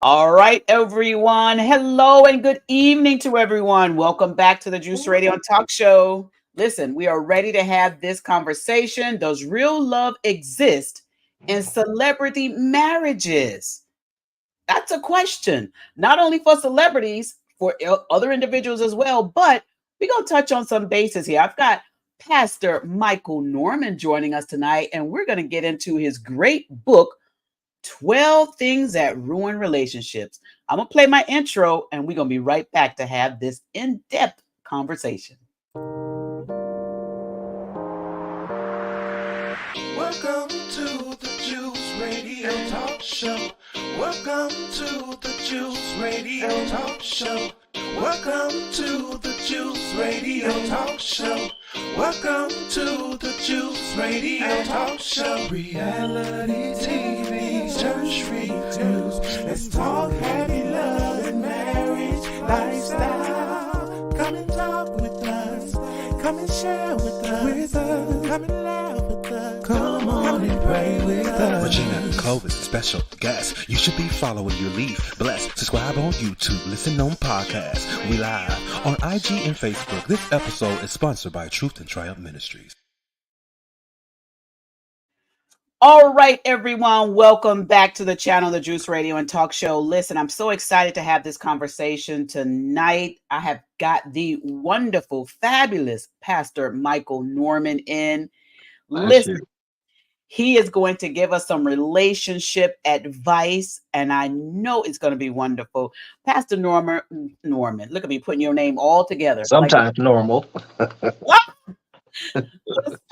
All right, everyone. Hello and good evening to everyone. Welcome back to the Juice Radio and Talk Show. Listen, we are ready to have this conversation. Does real love exist in celebrity marriages? That's a question, not only for celebrities, for other individuals as well. But we're going to touch on some bases here. I've got Pastor Michael Norman joining us tonight, and we're going to get into his great book, 12 Things That Ruin Relationships. I'm going to play my intro, and we're going to be right back to have this in depth conversation. Welcome to the Juice Radio Talk Show. Welcome to the Juice Radio Talk Show. Welcome to the Juice Radio Talk Show. Welcome to the Juice Radio Talk Show. Reality TV, church reviews. Let's talk happy love and marriage lifestyle. Come and talk with us. Come and share with us. Come and laugh with us. Come on and pray with us. Regina Clovis, special guest. You should be following your lead. Bless. Subscribe on YouTube. Listen on podcasts. We live on IG and Facebook. This episode is sponsored by Truth and Triumph Ministries. All right, everyone. Welcome back to the channel, the Juice Radio and Talk Show. Listen, I'm so excited to have this conversation tonight. I have got the wonderful, fabulous Pastor Michael Norman in. Listen, he is going to give us some relationship advice, and I know it's going to be wonderful. Pastor Norman, look at me putting your name all together. Sometimes normal. What?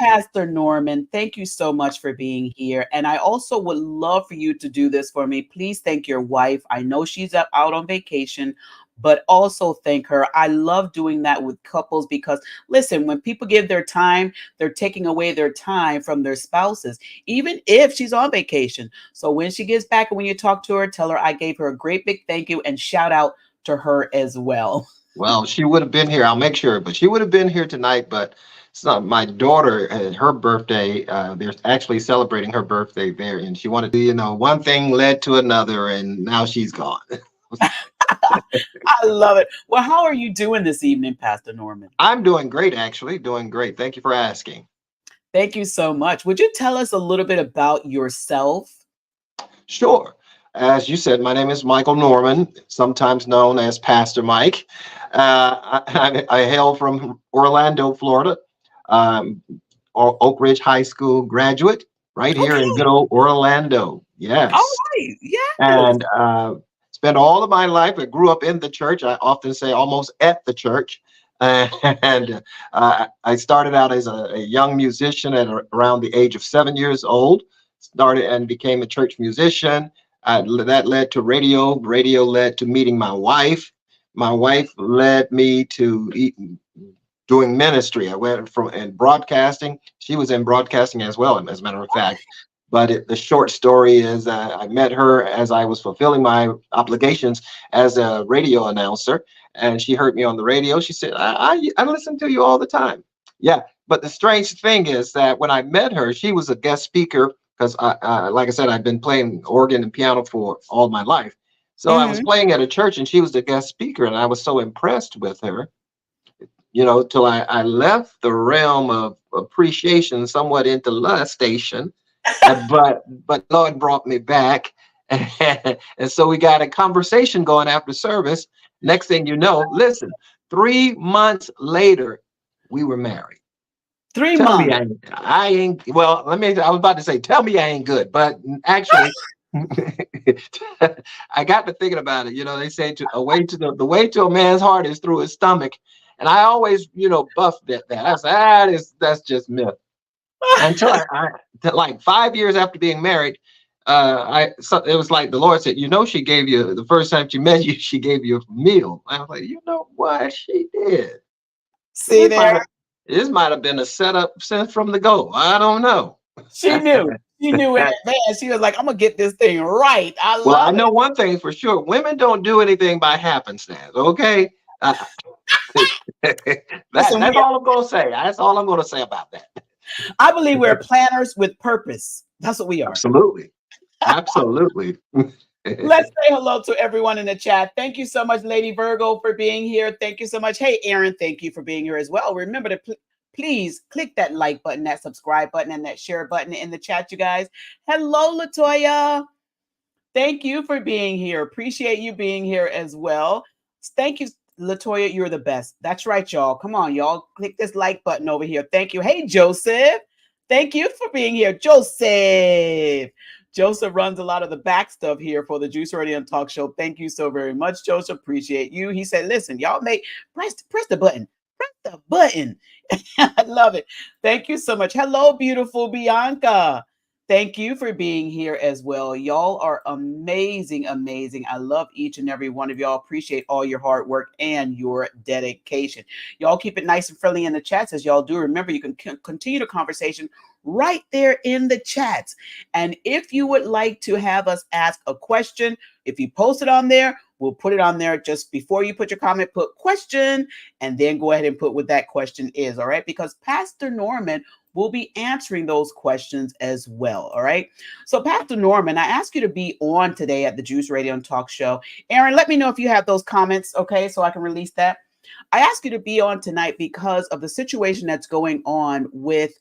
Pastor Norman, thank you so much for being here. And I also would love for you to do this for me. Please thank your wife. I know she's out on vacation, but also thank her. I love doing that with couples because, listen, when people give their time, they're taking away their time from their spouses, even if she's on vacation. So when she gets back and when you talk to her, tell her I gave her a great big thank you and shout out to her as well. Well, she would have been here. I'll make sure, but she would have been here tonight. But it's not my daughter, her birthday. They're actually celebrating her birthday there, and she wanted to, one thing led to another, and now she's gone. I love it. Well, how are you doing this evening, Pastor Norman? I'm doing great, actually. Doing great. Thank you for asking. Thank you so much. Would you tell us a little bit about yourself? Sure. As you said, my name is Michael Norman, sometimes known as Pastor Mike. I hail from Orlando, Florida. Oak Ridge High School graduate, right here in good old Orlando. Yes. All right. Yeah. And spent all of my life. I grew up in the church. I often say almost at the church. And I started out as a young musician at around the age of 7 years old. Started and became a church musician. That led to radio. Radio led to meeting my wife. My wife led me to doing ministry. I went from in broadcasting. She was in broadcasting as well, as a matter of fact. But the short story is I met her as I was fulfilling my obligations as a radio announcer. And she heard me on the radio. She said, I listen to you all the time. Yeah. But the strange thing is that when I met her, she was a guest speaker because, like I said, I've been playing organ and piano for all my life. So I was playing at a church and she was the guest speaker. And I was so impressed with her, till I left the realm of appreciation somewhat into lustation. but Lord brought me back. And so we got a conversation going after service. Next thing you know, listen, 3 months later, we were married. 3 months. I ain't, well, I was about to say, tell me I ain't good, but actually, I got to thinking about it. They say the way to a man's heart is through his stomach. And I always, buffed that. I said, that's just myth. Until I like 5 years after being married, it was like the Lord said, she gave you the first time she met you, she gave you a meal. I was like, you know what? She did. See there? This might have been a setup since from the go. I don't know. She knew. She knew it. Man, she was like, I'm going to get this thing right. I know one thing for sure. Women don't do anything by happenstance, okay? That's all I'm going to say. That's all I'm going to say about that. I believe we're planners with purpose. That's what we are. Absolutely. Absolutely. Let's say hello to everyone in the chat. Thank you so much, Lady Virgo, for being here. Thank you so much. Hey, Aaron, thank you for being here as well. Remember to please click that like button, that subscribe button, and that share button in the chat, you guys. Hello, Latoya. Thank you for being here. Appreciate you being here as well. Thank you, Latoya. You're the best. That's right, y'all. Come on, y'all. Click this like button over here. Thank you. Hey, Joseph. Thank you for being here, Joseph. Joseph runs a lot of the back stuff here for the Juice Radio and Talk Show. Thank you so very much, Joseph. Appreciate you. He said, listen, y'all press the button. Press the button. I love it. Thank you so much. Hello, beautiful Bianca. Thank you for being here as well. Y'all are amazing, amazing. I love each and every one of y'all. Appreciate all your hard work and your dedication. Y'all keep it nice and friendly in the chats as y'all do. Remember, you can continue the conversation right there in the chats. And if you would like to have us ask a question, if you post it on there, we'll put it on there just before you put your comment, put question, and then go ahead and put what that question is, all right? Because Pastor Norman will be answering those questions as well, all right? So Pastor Norman, I ask you to be on today at the Juice Radio and Talk Show. Aaron, let me know if you have those comments, okay, so I can release that. I ask you to be on tonight because of the situation that's going on with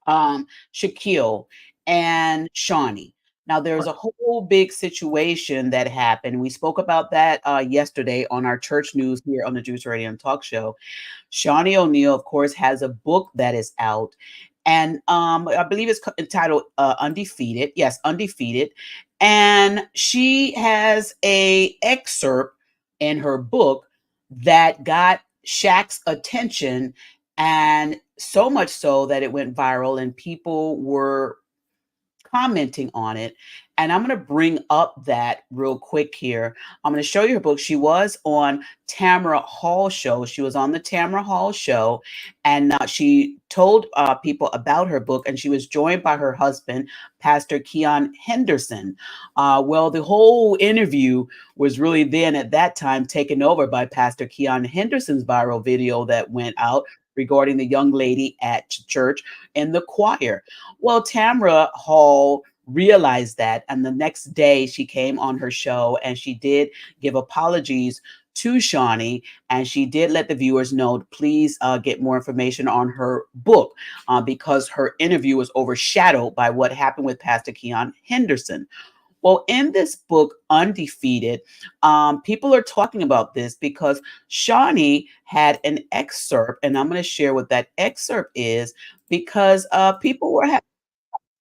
Shaquille and Shaunie. Now, there's a whole big situation that happened. We spoke about that yesterday on our church news here on the Juice Radio and Talk Show. Shaunie Oneal, of course, has a book that is out, and I believe it's entitled Undefeated. Yes, Undefeated. And she has a excerpt in her book that got Shaq's attention, and so much so that it went viral and people were commenting on it. And I'm going to bring up that real quick here. I'm going to show you her book. She was on Tamara Hall show. She was on the Tamara Hall show, and she told people about her book, and she was joined by her husband, Pastor Keon Henderson. Well, the whole interview was really then at that time taken over by Pastor Keon Henderson's viral video that went out regarding the young lady at church in the choir. Well, Tamara Hall realized that, and the next day she came on her show and she did give apologies to Shaunie, and she did let the viewers know, please get more information on her book because her interview was overshadowed by what happened with Pastor Keon Henderson. Well, in this book, Undefeated, people are talking about this because Shaunie had an excerpt, and I'm going to share what that excerpt is because people were having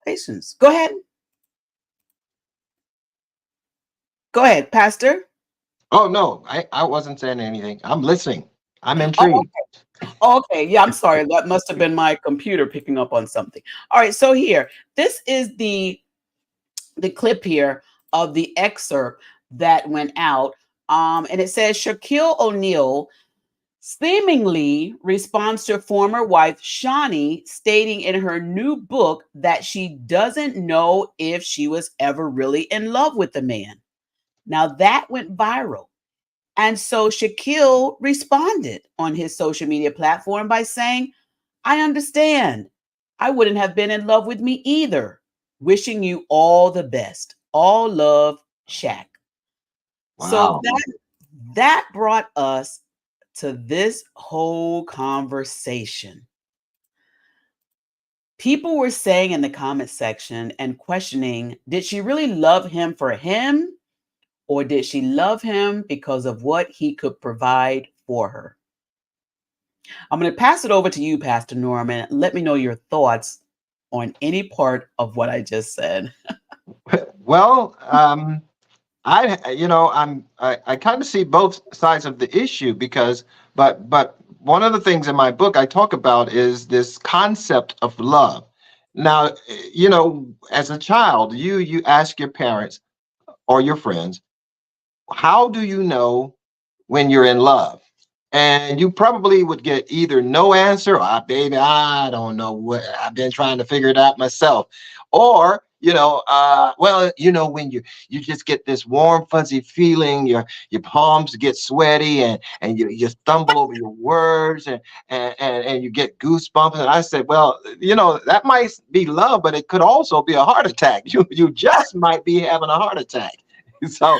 conversations. Go ahead. Go ahead, Pastor. Oh, no, I wasn't saying anything. I'm listening. I'm Oh, intrigued. okay. Yeah, I'm sorry. That must have been my computer picking up on something. All right. So here, this is the clip here of the excerpt that went out. And it says Shaquille Oneal seemingly responds to former wife Shaunie, stating in her new book that she doesn't know if she was ever really in love with the man. Now that went viral. And so Shaquille responded on his social media platform by saying, I understand. I wouldn't have been in love with me either. Wishing you all the best. All love, Shaq. So Wow. that brought us to this whole conversation. People were saying in the comment section and questioning, did she really love him for him? Or did she love him because of what he could provide for her? I'm going to pass it over to you, Pastor Norman. Let me know your thoughts on any part of what I just said. Well, I kind of see both sides of the issue because, but one of the things in my book I talk about is this concept of love. Now, as a child, you ask your parents or your friends, how do you know when you're in love? And you probably would get either no answer, or baby, I don't know what, I've been trying to figure it out myself. Or, when you just get this warm, fuzzy feeling, your palms get sweaty and you stumble over your words and you get goosebumps. And I said, well, that might be love, but it could also be a heart attack. You just might be having a heart attack. So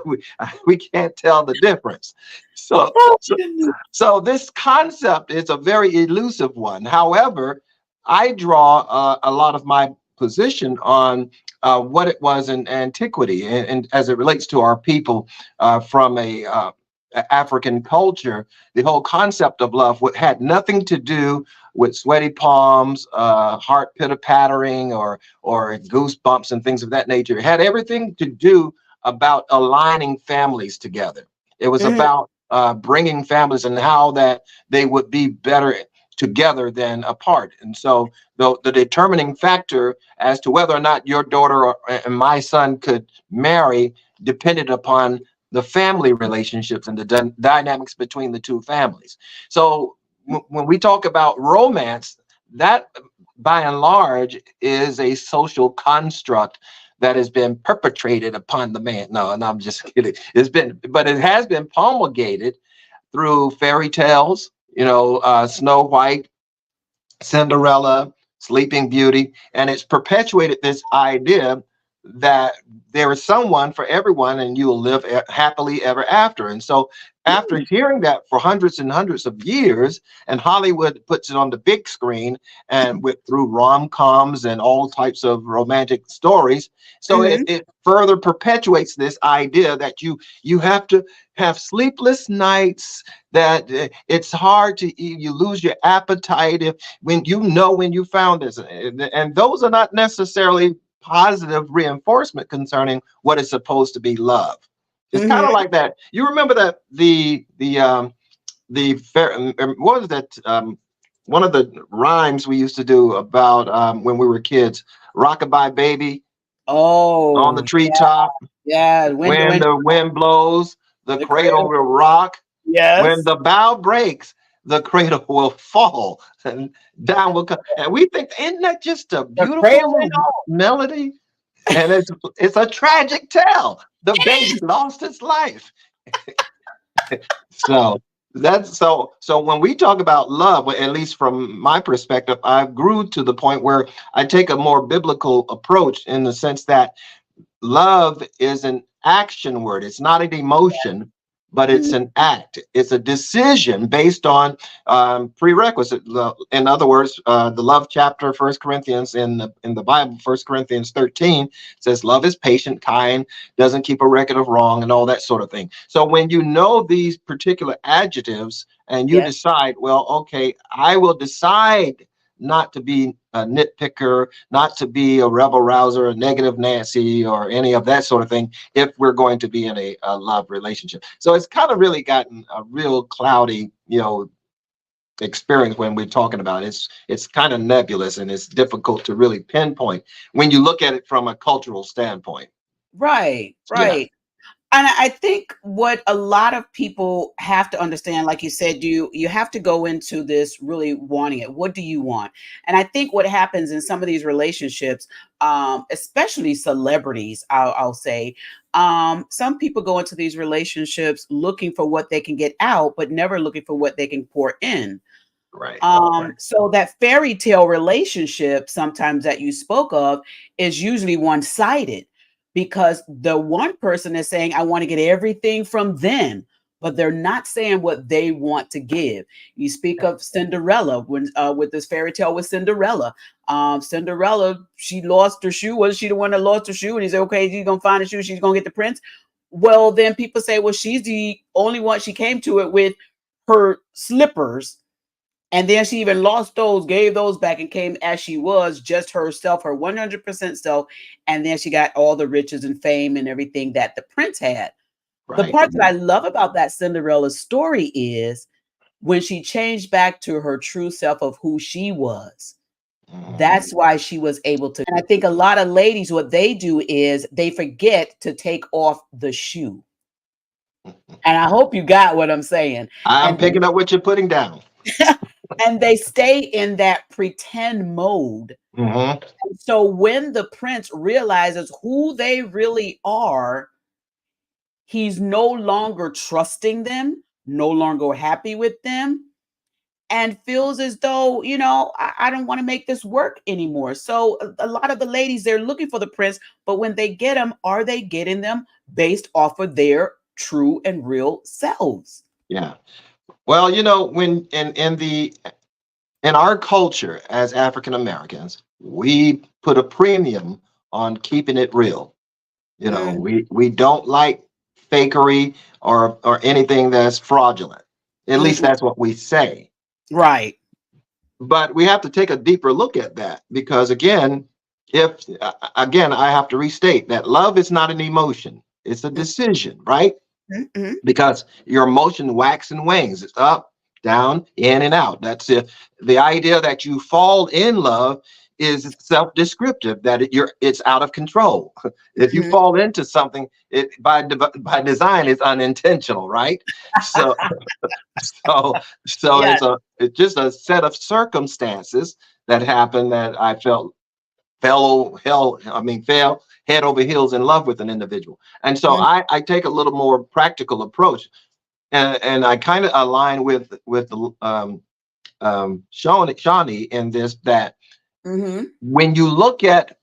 we, we can't tell the difference. So, Oh, so goodness. so this concept is a very elusive one. However, I draw a lot of my position on what it was in antiquity, and as it relates to our people from African culture. The whole concept of love had nothing to do with sweaty palms, heart pitter pattering, or goosebumps and things of that nature. It had everything to do about aligning families together. It was Mhm, about bringing families and how that they would be better together than apart. And so the determining factor as to whether or not your daughter and my son could marry depended upon the family relationships and the dynamics between the two families. So when we talk about romance, that by and large is a social construct that has been perpetrated upon the man. No, no, I'm just kidding. But it has been promulgated through fairy tales, Snow White, Cinderella, Sleeping Beauty, and it's perpetuated this idea that there is someone for everyone and you will live happily ever after. And so, after mhm, hearing that for hundreds and hundreds of years, and Hollywood puts it on the big screen and with through rom-coms and all types of romantic stories, so mhm, it further perpetuates this idea that you have to have sleepless nights, that it's hard to eat, you lose your appetite if when you found this, and those are not necessarily positive reinforcement concerning what is supposed to be love. It's kind of mhm. like that. You remember that what was that one of the rhymes we used to do about when we were kids? Rockabye baby on the Oh, treetop. yeah. When When the wind blows, the the cradle cradle. will rock. When Yes. the bow breaks, the cradle will fall and down will come. And we think, isn't that just a The cradle beautiful and all. melody? And it's a tragic tale. The baby lost his life. So so when we talk about love, well, at least from my perspective, I've grew to the point where I take a more biblical approach in the sense that love is an action word. It's not an emotion, but it's Mhm, an act. It's a decision based on prerequisite. In other words, the love chapter, First Corinthians in the Bible, First Corinthians 13 says, "Love is patient, kind, doesn't keep a record of wrong," and all that sort of thing. So when you know these particular adjectives and you yes. decide, well, okay, I will decide not to be a nitpicker, not to be a rebel rouser, a negative Nancy, or any of that sort of thing, if we're going to be in a love relationship. So it's kind of really gotten a real cloudy, experience when we're talking about it. It's kind of nebulous and it's difficult to really pinpoint when you look at it from a cultural standpoint. Right, Yeah, right. And I think what a lot of people have to understand, like you said, you have to go into this really wanting it. What do you want? And I think what happens in some of these relationships, especially celebrities, I'll say, some people go into these relationships looking for what they can get out, but never looking for what they can pour in. right, right, So that fairy tale relationship sometimes that you spoke of is usually one-sided because the one person is saying, I want to get everything from them, but they're not saying what they want to give. You speak of Cinderella when with this fairy tale with Cinderella. Cinderella, she lost her shoe. Was she the one that lost her shoe? And he said, okay, she's gonna find a shoe, she's gonna get the prince. Well, then people say, well, she's the only one she came to it with her slippers, and then she even lost those, gave those back, and came as she was, just herself, her 100% self. And then she got all the riches and fame and everything that the prince had. The right. part that I love about that Cinderella story is when she changed back to her true self of who she was. Mhm. That's why she was able to. And I think a lot of ladies, what they do is they forget to take off the shoe. And I hope you got what I'm saying. I'm And picking up what you're putting down. and they stay in that pretend mode. Hmm. So when the prince realizes who they really are, he's no longer trusting them, no longer happy with them. and feels as though, I don't want to make this work anymore. So a lot of the ladies, they're looking for the prince, but when they get them, are they getting them based off of their true and real selves? Yeah. Well, when in our culture as African Americans, we put a premium on keeping it real. Mm, We don't like fakery or anything that's fraudulent. At least mm-mm. that's what we say. Right. But we have to take a deeper look at that because if again, I have to restate that love is not an emotion; it's a decision, right? Mm-mm. Because your emotion wax and wanes. It's up, down, in and out. That's it. The idea that you fall in love is self-descriptive, that it's out of control. If you Mhm. fall into something, it by design is unintentional, right? So so Yeah. it's just a set of circumstances that happened that I fell head over heels in love with an individual. And so Mm, I take a little more practical approach, and I kind of align with the Shawnee in this, that mhm, when you look at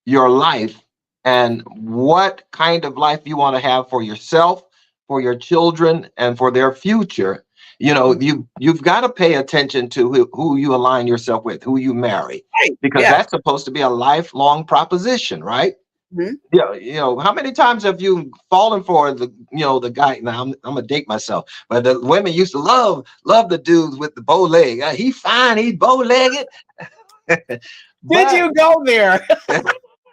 your life and what kind of life you want to have for yourself, for your children, and for their future, mm. you've got to pay attention to who you align yourself with, who you marry, Right. because Yeah. that's supposed to be a lifelong proposition, right? Mhm. Yeah, how many times have you fallen for the guy? Now I'm gonna date myself, but the women used to love the dudes with the bow leg. He fine, he's bow legged, Did but you go there?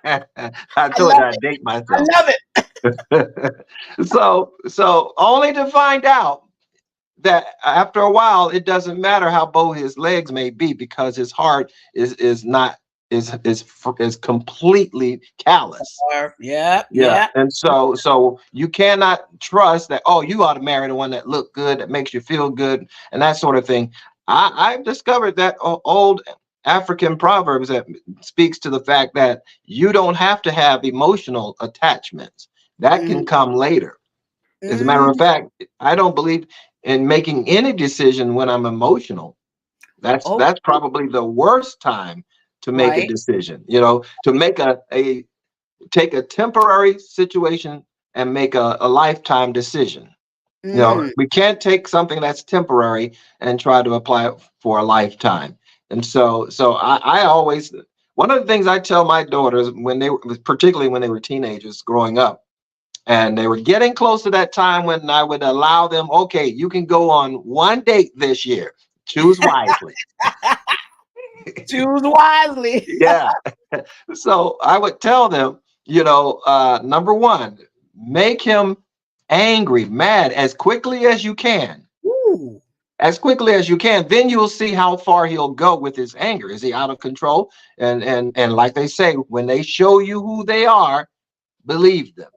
I I told you love I it. date I myself. love it. So only to find out that after a while, it doesn't matter how bow his legs may be, because his heart is not is completely callous. Or yeah, Yeah, yeah. and so you cannot trust that. Oh, you ought to marry the one that look good, that makes you feel good, and that sort of thing. I've discovered that old African proverbs that speaks to the fact that you don't have to have emotional attachments. That can Mhm. come later. As a matter of Mm. fact, I don't believe in making any decision when I'm emotional. Oh, That's probably the worst time to make a right. decision. To make a take a temporary situation and make a lifetime decision. Mm. We can't take something that's temporary and try to apply it for a lifetime. And so I always, one of the things I tell my daughters particularly when they were teenagers growing up, and they were getting close to that time when I would allow them, okay, you can go on one date this year. Choose wisely. Choose wisely. Yeah. So I would tell them, number one, make him angry, mad as quickly as you can. Ooh. As quickly as you can. Then you'll see how far he'll go with his anger. Is he out of control? And like they say, when they show you who they are, believe them.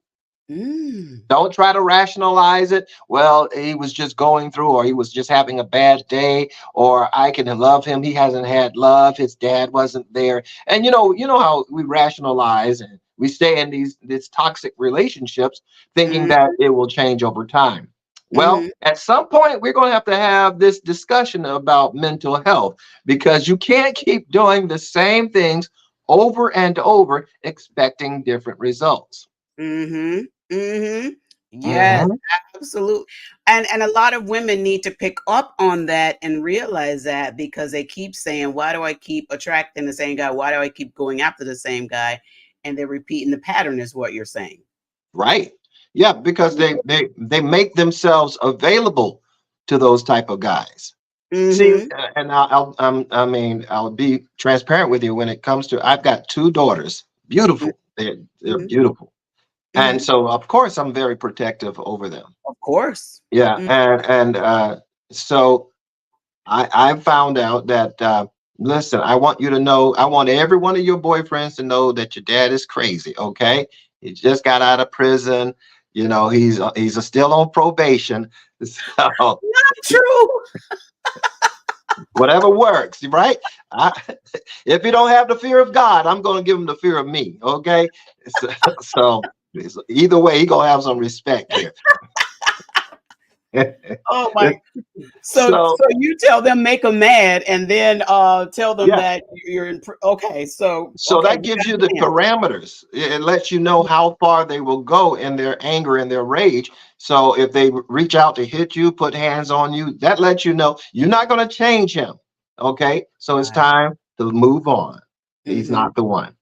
Mm. Don't try to rationalize it. Well, he was just going through, or he was just having a bad day, or I can love him. He hasn't had love. His dad wasn't there. And you know how we rationalize and we stay in these toxic relationships thinking Mm. that it will change over time. Well, Mhm. at some point, we're going to have this discussion about mental health, because you can't keep doing the same things over and over expecting different results. Mhm. Mhm. Yes, Mhm. absolutely. And a lot of women need to pick up on that and realize that, because they keep saying, "Why do I keep attracting the same guy? Why do I keep going after the same guy?" And they're repeating the pattern, is what you're saying. Right. Yeah, because they make themselves available to those type of guys. See, Mhm. and I'll be transparent with you when it comes to. I've got two daughters, beautiful. They're Mhm. beautiful, and Mhm. so of course I'm very protective over them. Of course. Yeah, Mm. and so I found out that. Listen, I want you to know. I want every one of your boyfriends to know that your dad is crazy. Okay, he just got out of prison. He's still on probation. So Not true. whatever works, right? I, if you don't have the fear of God, I'm going to give him the fear of me. Okay, so, so either way, he gonna have some respect here. Oh my. So So you tell them make them mad, and then tell them yeah, that you're in. Okay. So so okay, that we gives got you a the plan. parameters. It lets you know how far they will go in their anger and their rage. So if they reach out to hit you, put hands on you, that lets you know you're not going to change him. Okay, so it's Right. time to move on. He's Mm-hmm. not the one.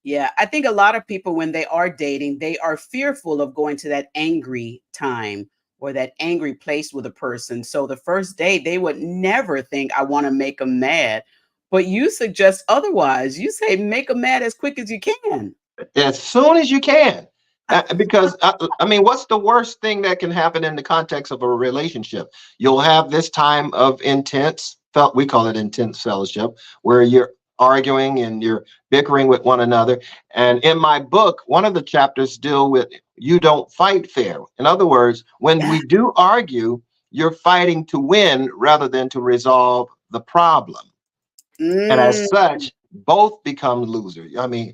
Yeah, I think a lot of people, when they are dating, they are fearful of going to that angry time or that angry place with a person. So the first date, they would never think, I want to make them mad. But you suggest otherwise. You say make them mad as quick as you can. As soon as you can. Because I mean, what's the worst thing that can happen in the context of a relationship? You'll have this time of intense, felt we call it intense fellowship, where you're arguing and you're bickering with one another. And in my book, one of the chapters deal with you don't fight fair. In other words, when we do argue, you're fighting to win rather than to resolve the problem, and as Mm. such both become losers. I mean,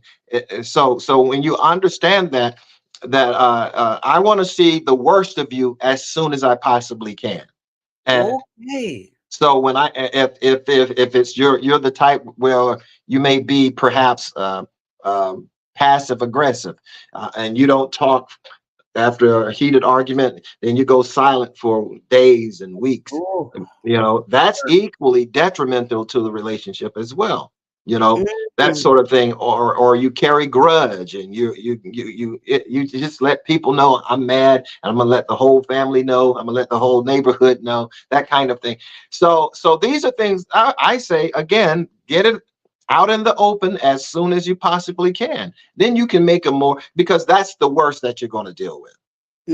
so when you understand that I want to see the worst of you as soon as I possibly can. And Okay. so when I if it's you're the type where you may be perhaps passive aggressive, and you don't talk after a heated argument, then you go silent for days and weeks. Oh. That's equally detrimental to the relationship as well. You know, that Mm. sort of thing, or you carry grudge and you just let people know I'm mad, and I'm gonna let the whole family know. I'm gonna let the whole neighborhood know, that kind of thing. So these are things I say again, get it out in the open as soon as you possibly can. Then you can make a more, because that's the worst that you're going to deal with.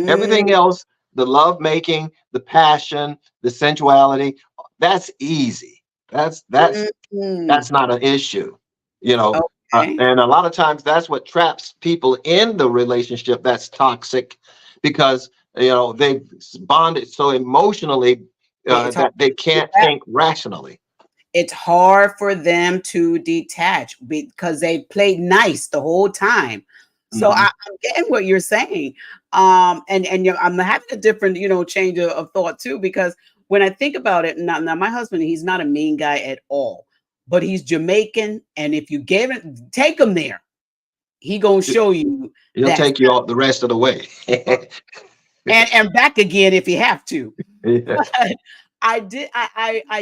Everything Mm. else, the love making, the passion, the sensuality, that's easy. That's Mm. not an issue, you know. Okay. And a lot of times that's what traps people in the relationship that's toxic, because they bonded so emotionally It's hard that they to can't detach. think rationally. It's hard for them to detach because they played nice the whole time. So Mhm. I'm getting what you're saying. And I'm having a different, change of thought too, because when I think about it, now my husband, he's not a mean guy at all, but he's Jamaican, and if you take him there, he gonna show you He'll that, take you all the rest of the way. and back again if you have to. Yeah. But I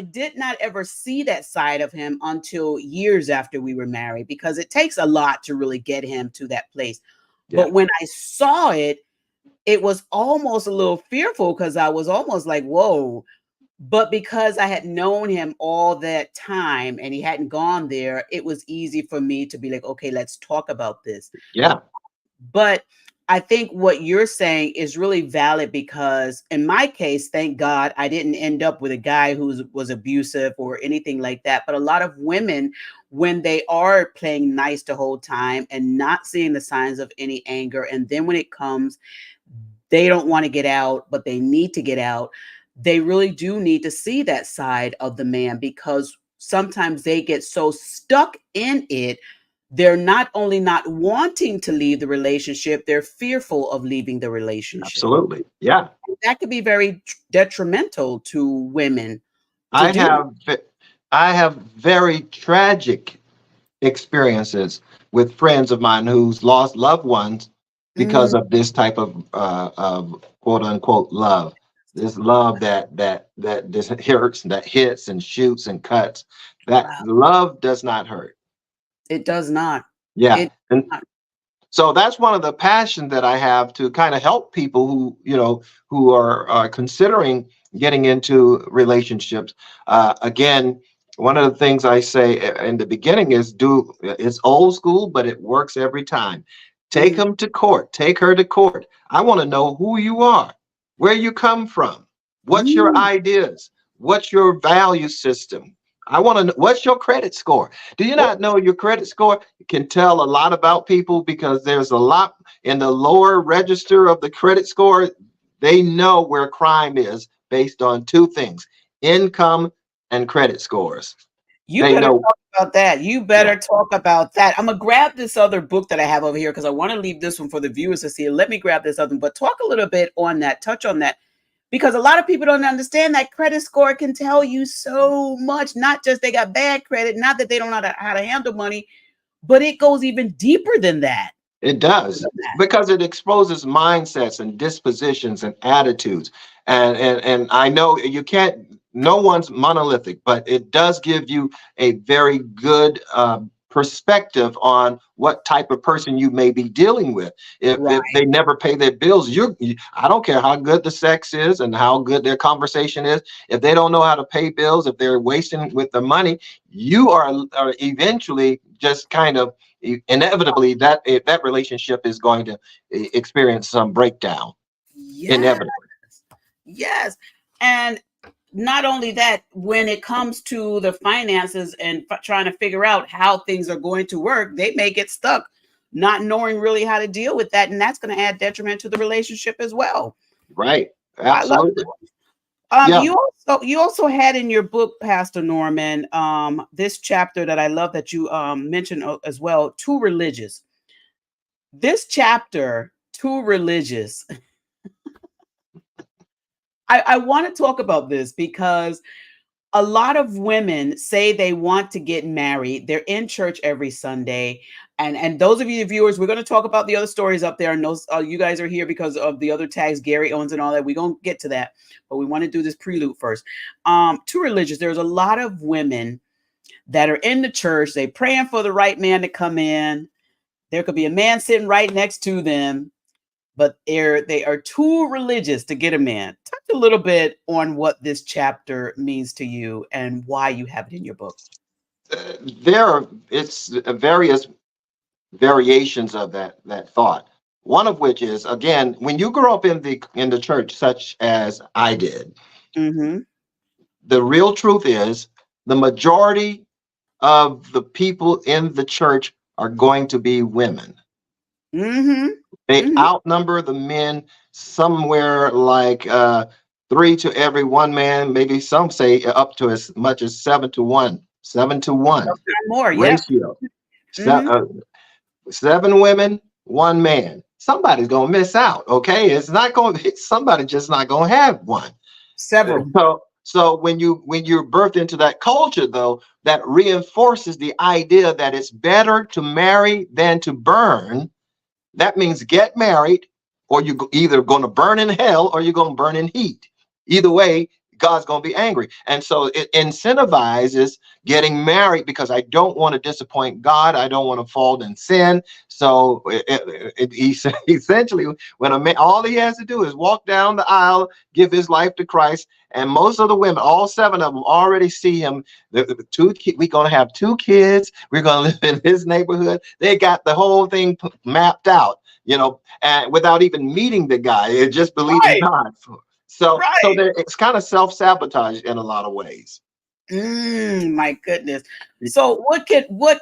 did not ever see that side of him until years after we were married, because it takes a lot to really get him to that place. Yeah. But when I saw it, it was almost a little fearful, because I was almost like, whoa. But because I had known him all that time and he hadn't gone there, it was easy for me to be like, okay, let's talk about this. Yeah. But I think what you're saying is really valid, because in my case, thank God, I didn't end up with a guy who was abusive or anything like that. But a lot of women, when they are playing nice the whole time and not seeing the signs of any anger, and then when it comes, they don't want to get out, but they need to get out. They really do need to see that side of the man, because sometimes they get so stuck in it, they're not only not wanting to leave the relationship, they're fearful of leaving the relationship. Absolutely. Yeah. That could be very detrimental to women to I do. have I have very tragic experiences with friends of mine who's lost loved ones because Mm, of this type of quote unquote love. This love that just hurts, that hits and shoots and cuts. That wow. love does not hurt. It does not. Yeah. It And not. so that's one of the passion that I have to kind of help people who are considering getting into relationships. Again, one of the things I say in the beginning is do it's old school, but it works every time. Take Mm, them to court. Take her to court. I want to know who you are, where you come from, what's your mm. ideas, what's your value system. I want to know what's your credit score. Do you Oh, not know your credit score can tell a lot about people, because there's a lot in the lower register of the credit score. They know where crime is based on two things: income and credit scores. you They better know. talk about that. You Yeah. better talk about that. I'm gonna grab this other book that I have over here, because I want to leave this one for the viewers to see. Let me grab this other one, but talk a little bit on that. Touch on that. because a lot of people don't understand that credit score can tell you so much. Not just they got bad credit, not that they don't know how to handle money, but it goes even deeper than that. It does, because it exposes mindsets and dispositions and attitudes. And I know you can't, no one's monolithic, but it does give you a very good perspective on what type of person you may be dealing with. If they never pay their bills, I don't care how good the sex is and how good their conversation is. If they don't know how to pay bills, if they're wasting with the money, you are eventually just kind of inevitably that relationship is going to experience some breakdown. Inevitably. Yes. And not only that, when it comes to the finances and trying to figure out how things are going to work, they may get stuck not knowing really how to deal with that. And that's going to add detriment to the relationship as well. Right. Absolutely. Yeah. You also had in your book, Pastor Norman, this chapter that I love that you mentioned as well, Too Religious. This chapter, Too Religious. I want to talk about this because a lot of women say they want to get married. They're in church every Sunday. And those of you viewers, we're going to talk about the other stories up there. And those you guys are here because of the other tags, Gary Owens and all that. We're going to get to that. But we want to do this prelude first. Too religious. There's a lot of women that are in the church. They praying for the right man to come in. There could be a man sitting right next to them, but they are too religious to get a man. Talk a little bit on what this chapter means to you and why you have it in your book. It's various variations of that thought. One of which is, again, when you grow up in the church, such as I did, the real truth is the majority of the people in the church are going to be women. They outnumber the men somewhere like 3 to every 1 man, maybe some say up to as much as 7 to 1. 7 to 1 more ratio. 7 women, 1 man. Somebody's gonna miss out. Okay, it's not going. Somebody just not gonna have one. Several. So when you're birthed into that culture, though, that reinforces the idea that it's better to marry than to burn. That means get married, or you're either going to burn in hell or you're going to burn in heat. Either way, God's going to be angry. And so it incentivizes getting married because I don't want to disappoint God. I don't want to fall in sin. So essentially, when a man, all he has to do is walk down the aisle, give his life to Christ. And most of the women, all 7 of them, already see him. We're going to have 2 kids. We're going to live in his neighborhood. They got the whole thing mapped out, and without even meeting the guy, it just believing God. So it's kind of self-sabotage in a lot of ways. My goodness. So what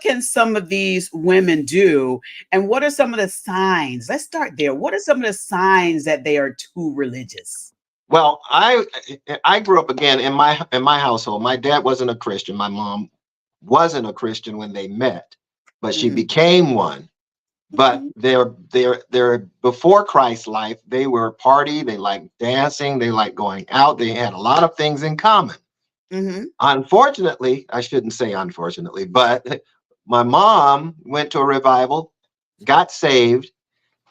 can some of these women do? And what are some of the signs? Let's start there. What are some of the signs that they are too religious? Well, I grew up again in my household. My dad wasn't a Christian. My mom wasn't a Christian when they met, but she became one. But they're before Christ's life, they were party, they liked dancing, they liked going out, they had a lot of things in common. Unfortunately, I shouldn't say unfortunately, but my mom went to a revival, got saved,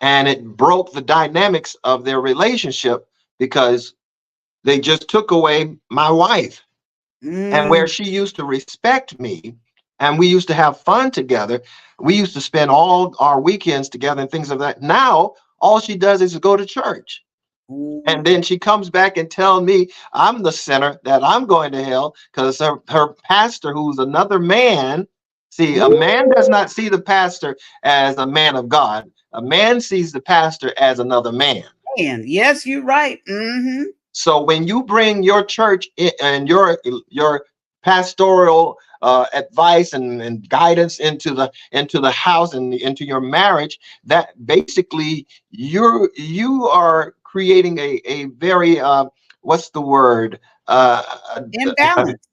and it broke the dynamics of their relationship because they just took away my wife. And where she used to respect me, and we used to have fun together. We used to spend all our weekends together and things of that. Now, all she does is go to church. And then she comes back and tells me I'm the sinner, that I'm going to hell because her pastor, who's another man. See, a man does not see the pastor as a man of God. A man sees the pastor as another man. Yes, you're right. So when you bring your church and your pastoral advice and guidance into the house and into your marriage, that basically you are creating a very what's the word, imbalance.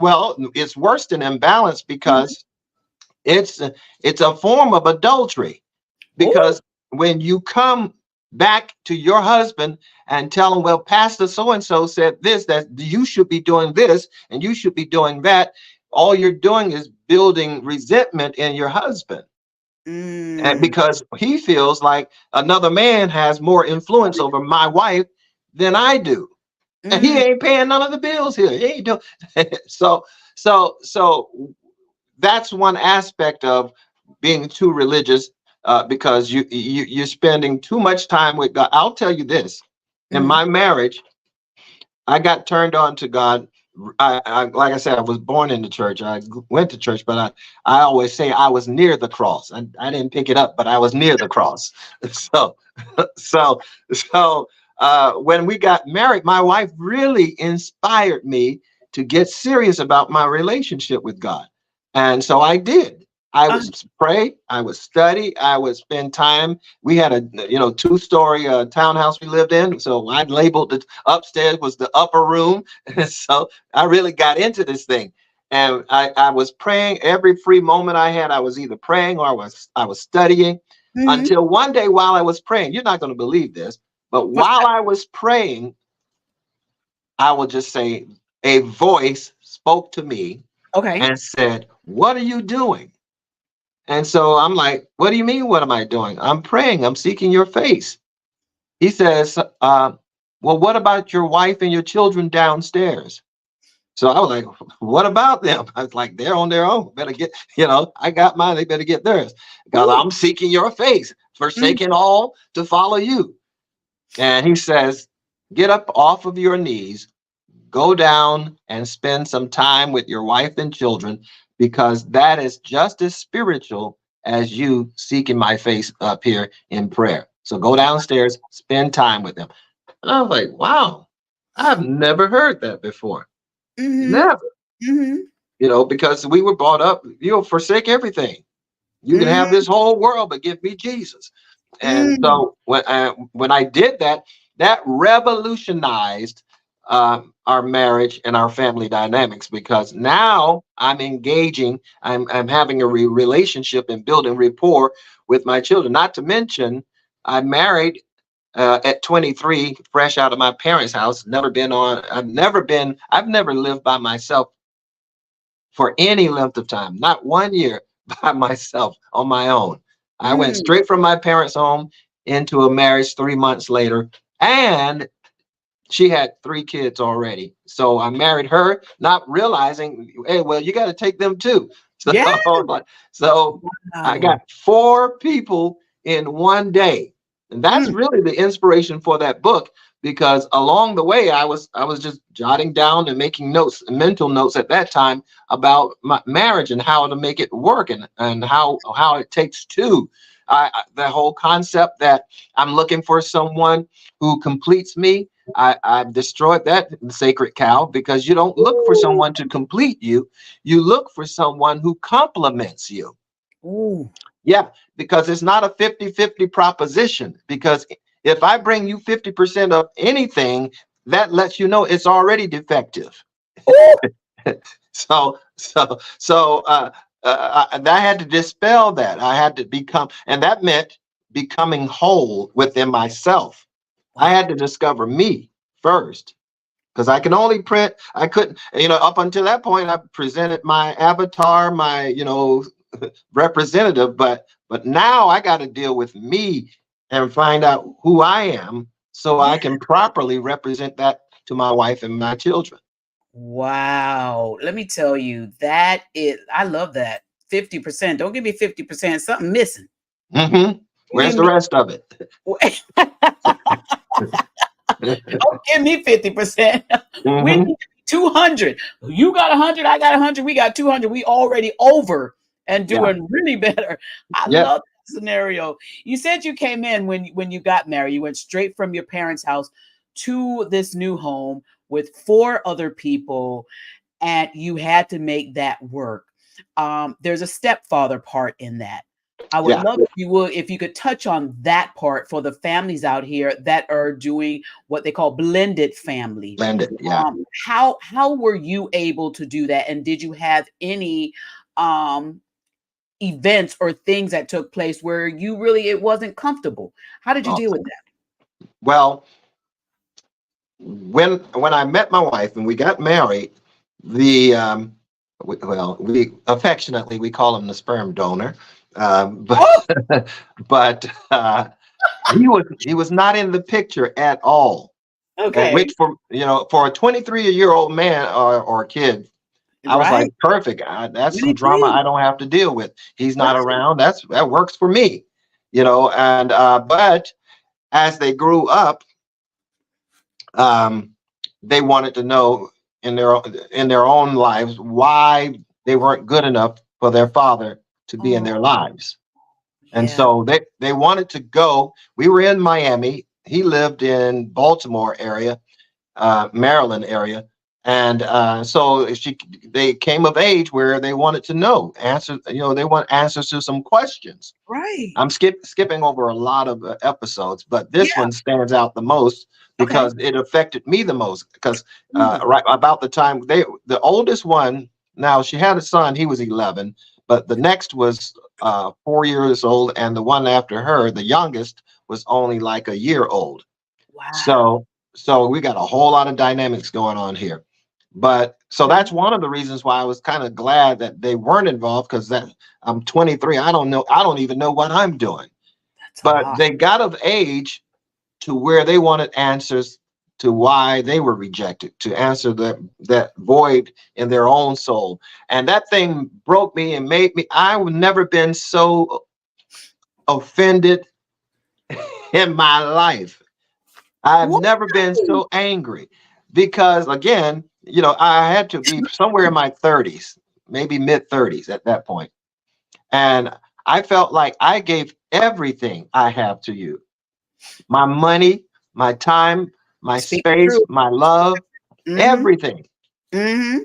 Well, it's worse than imbalance because it's a form of adultery, because when you come back to your husband and tell him, well, Pastor so-and-so said this, that you should be doing this and you should be doing that, all you're doing is building resentment in your husband. And Mm. because he feels like another man has more influence over my wife than I do. And he Mm. ain't paying none of the bills here. He ain't doing so that's one aspect of being too religious, because you're spending too much time with God. I'll tell you this: in Mm. my marriage, I got turned on to God. Like I said, I was born in the church. I went to church, but I always say I was near the cross. I didn't pick it up, but I was near the cross. So, so, when we got married, my wife really inspired me to get serious about my relationship with God. And so I did. I would Uh, pray, I would study, I would spend time. We had a two-story townhouse we lived in, so I labeled it upstairs was the upper room. So I really got into this thing, and I was praying every free moment I had. I was either praying or I was studying, mhm. until one day while I was praying, you're not going to believe this, but What's while that? I was praying, I will just say a voice spoke to me Okay. and said, "What are you doing?" And so I'm like, "What do you mean? What am I doing?" "I'm praying. I'm seeking your face." He says, "Well, what about your wife and your children downstairs?" So I was like, "What about them?" I was like, "They're on their own. Better get, I got mine. They better get theirs, because Ooh. I'm seeking your face, Mm. forsaking all to follow you." And he says, "Get up off of your knees, go down and spend some time with your wife and children, because that is just as spiritual as you seeking my face up here in prayer. So go downstairs, spend time with them." And I was like, wow, I've never heard that before. Mhm. Never. Mhm. Because we were brought up, forsake everything. You can have Mhm. this whole world, but give me Jesus. And Mm. so when I did that, that revolutionized our marriage and our family dynamics, because now I'm engaging, I'm having a relationship and building rapport with my children. Not to mention, I married at 23, fresh out of my parents' house. I've never lived by myself for any length of time, not 1 year by myself on my own. I went Mm. straight from my parents' home into a marriage 3 months later, and she had 3 kids already. So I married her, not realizing, hey, well, you got to take them too. So, Yeah. so I Wow. got 4 people in one day, and that's Mm. really the inspiration for that book. Because along the way, I was just jotting down and making notes, mental notes at that time, about my marriage and how to make it work, and how it takes two. The whole concept that I'm looking for someone who completes me. I've destroyed that sacred cow, because you don't look for Ooh. someone to complete you. You look for someone who complements you. Ooh. Yeah, because it's not a 50-50 proposition. Because if I bring you 50% of anything, that lets you know it's already defective. Ooh. I had to dispel that. I had to become, and that meant becoming whole within myself. I Wow. had to discover me first, because I can only print. I couldn't, up until that point, I presented my avatar, my, representative, but now I got to deal with me and find out who I am, so Yeah. I can properly represent that to my wife and my children. Wow. Let me tell you, that is, I love that. 50%. Don't give me 50%. Something missing. Hmm. You Where's give the me rest of it? don't give me 50%. We Hmm. need 200. You got 100, I got 100, we got 200. We already over and Yeah. doing really better. I Yeah. love that scenario. You said you came in when you got married. You went straight from your parents' house to this new home with four other people, and you had to make that work. There's a stepfather part in that. I would Yeah. love if you could touch on that part for the families out here that are doing what they call blended family. Blend it. Yeah. How were you able to do that, and did you have any um, events or things that took place where you really it wasn't comfortable? How did you Oh, deal with that? Well, when I met my wife and we got married, the we affectionately we call him the sperm donor, but Oh, but he was not in the picture at all. And okay. which for a 23-year-old man or kid, I was like, Right. perfect. That's some drama 23. I don't have to deal with. He's not Right. around. That works for me, And but as they grew up, um, they wanted to know in their own lives why they weren't good enough for their father to be in their Oh, lives. And yeah. so they wanted to go. We were in Miami. He lived in Baltimore area, Maryland area. And so they came of age where they wanted to know answers. They want answers to some questions. Right. I'm skipping over a lot of episodes, but this Yeah. one stands out the most Okay. because it affected me the most. Because Mm. right about the time the oldest one, now she had a son, he was 11, but the next was 4 years old, and the one after her, the youngest, was only like a year old. Wow. So we got a whole lot of dynamics going on here. But so Okay. that's one of the reasons why I was kind of glad that they weren't involved, because that I'm 23. I don't even know what I'm doing. That's a But lot. they got of age to where they wanted answers to why they were rejected, to answer that void in their own soul. And that thing broke me and made me, I've never been so offended in my life. I've Why? never been so angry because, again, I had to be somewhere in my 30s, maybe mid 30s at that point. And I felt like I gave everything I have to you, my money, my time, my Speak the space, truth. my love, Mm-hmm. everything. Mm-hmm.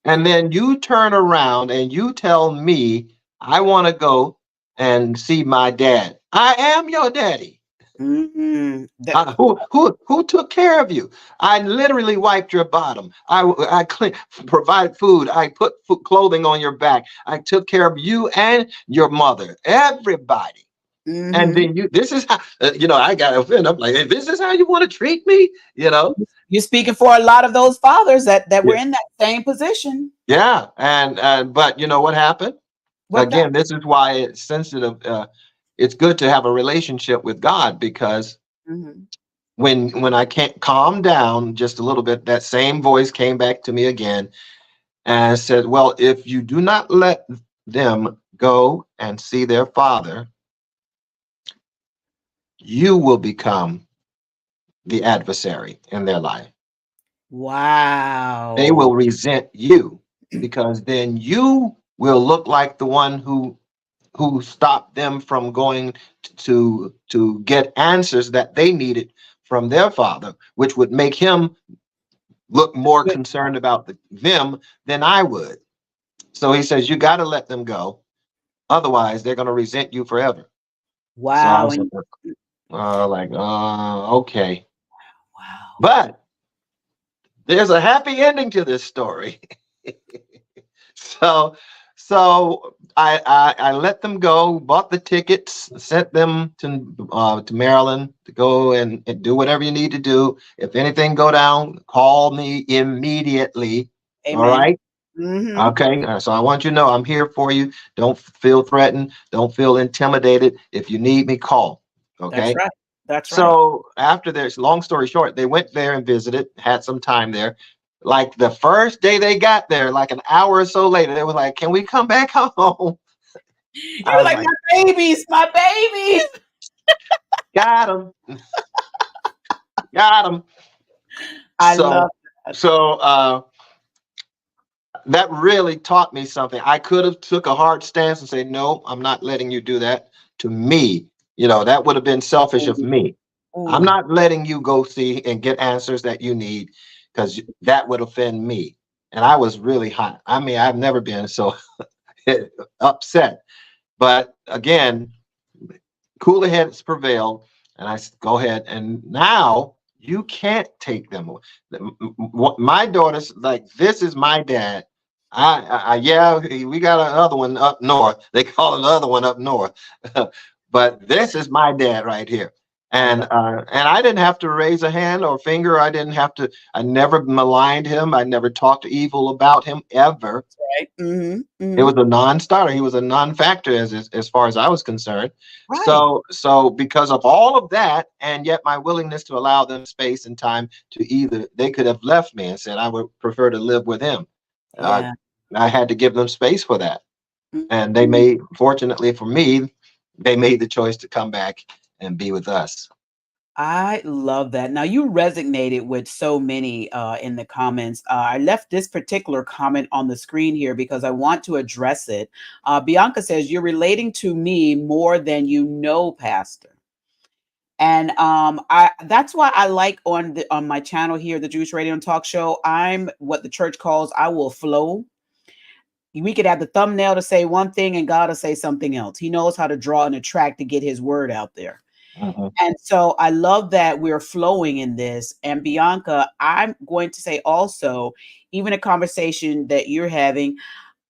And then you turn around and you tell me I want to go and see my dad. I am your daddy. Mm-hmm. Who took care of you? I literally wiped your bottom. I provided food. I put clothing on your back. I took care of you and your mother, everybody. And Mm-hmm. then this is how I got offended. I'm like, hey, this is how you want to treat me? You're speaking for a lot of those fathers that Yeah, were in that same position. yeah. And but you know what happened? What that? Again, this is why it's sensitive. It's good to have a relationship with God, because Mm-hmm. when I can't calm down just a little bit, that same voice came back to me again and said, well, if you do not let them go and see their father, you will become the adversary in their life. They Wow. will resent you, because then you will look like the one who stopped them from going to get answers that they needed from their father, which would make him look more Good. concerned about them than I would. So he says, you got to let them go. Otherwise, they're going to resent you forever. So I Wow. was And okay. wow. But there's a happy ending to this story. So, so I let them go, bought the tickets, sent them to Maryland to go and do whatever you need to do. If anything go down, call me immediately. All Amen. right. Mm-hmm. Okay. So I want you to know I'm here for you. Don't feel threatened. Don't feel intimidated. If you need me, call. That's Okay. right. That's right. So after this, long story short, they went there and visited, had some time there. Like the first day they got there, like an hour or so later, they were like, "Can we come back home?" You I were was like, like, my babies, my babies. "Got him, got him." I love So, that. so that really taught me something. I could have took a hard stance and say, "No, I'm not letting you do that to me." That would have been selfish of Ooh, me. I'm ooh. not letting you go see and get answers that you need, because that would offend me. And I was really hot. I mean, I've never been so upset. But again, cooler heads prevailed. And go ahead. And now you can't take them away. My daughter's like, this is my dad. Yeah, we got another one up north. They call another one up north. But this is my dad right here. I love And I didn't have to raise a hand or finger. I didn't have to. I never maligned him. I never talked evil about him ever. that's right. It was a non-starter. He was a non-factor as far as I was concerned. Right. So because of all of that, and yet my willingness to allow them space and time to either they could have left me and said I would prefer to live with him. Uh, Yeah. I had to give them space for that, and they Mhm. made, fortunately for me, they made the choice to come back and be with us. I love that. Now you resonated with so many in the comments. I left this particular comment on the screen here because I want to address it. Bianca says, "You're relating to me more than you know, Pastor." And I that's why I like on my channel here, the Jewish Radio and Talk Show. I'm what the church calls I will flow. We could have the thumbnail to say one thing and God to say something else. He knows how to draw and attract to get his word out there. Mhm. And so I love that we're flowing in this. And Bianca, I'm going to say also, even a conversation that you're having,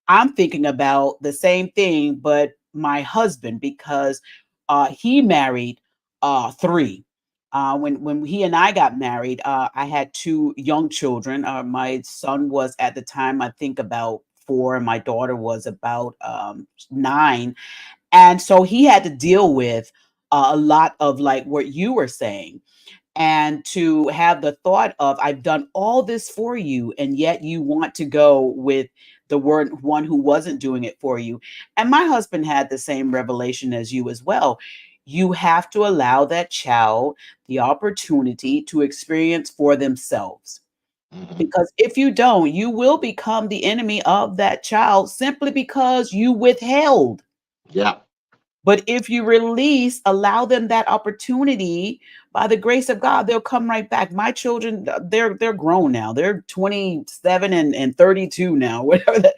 I'm thinking about the same thing, but my husband, because he married three. When he and I got married, I had two young children. My son was at the time, I think, about 4, and my daughter was about 9. And so he had to deal with a lot of like what you were saying, and to have the thought of I've done all this for you and yet you want to go with the word one who wasn't doing it for you. And my husband had the same revelation as you as well. You have to allow that child the opportunity to experience for themselves, Mhm. because if you don't, you will become the enemy of that child simply because you withheld. Yeah. But if you release, allow them that opportunity, by the grace of God, they'll come right back. My children, they're grown now. They're 27 and 32 now, whatever that,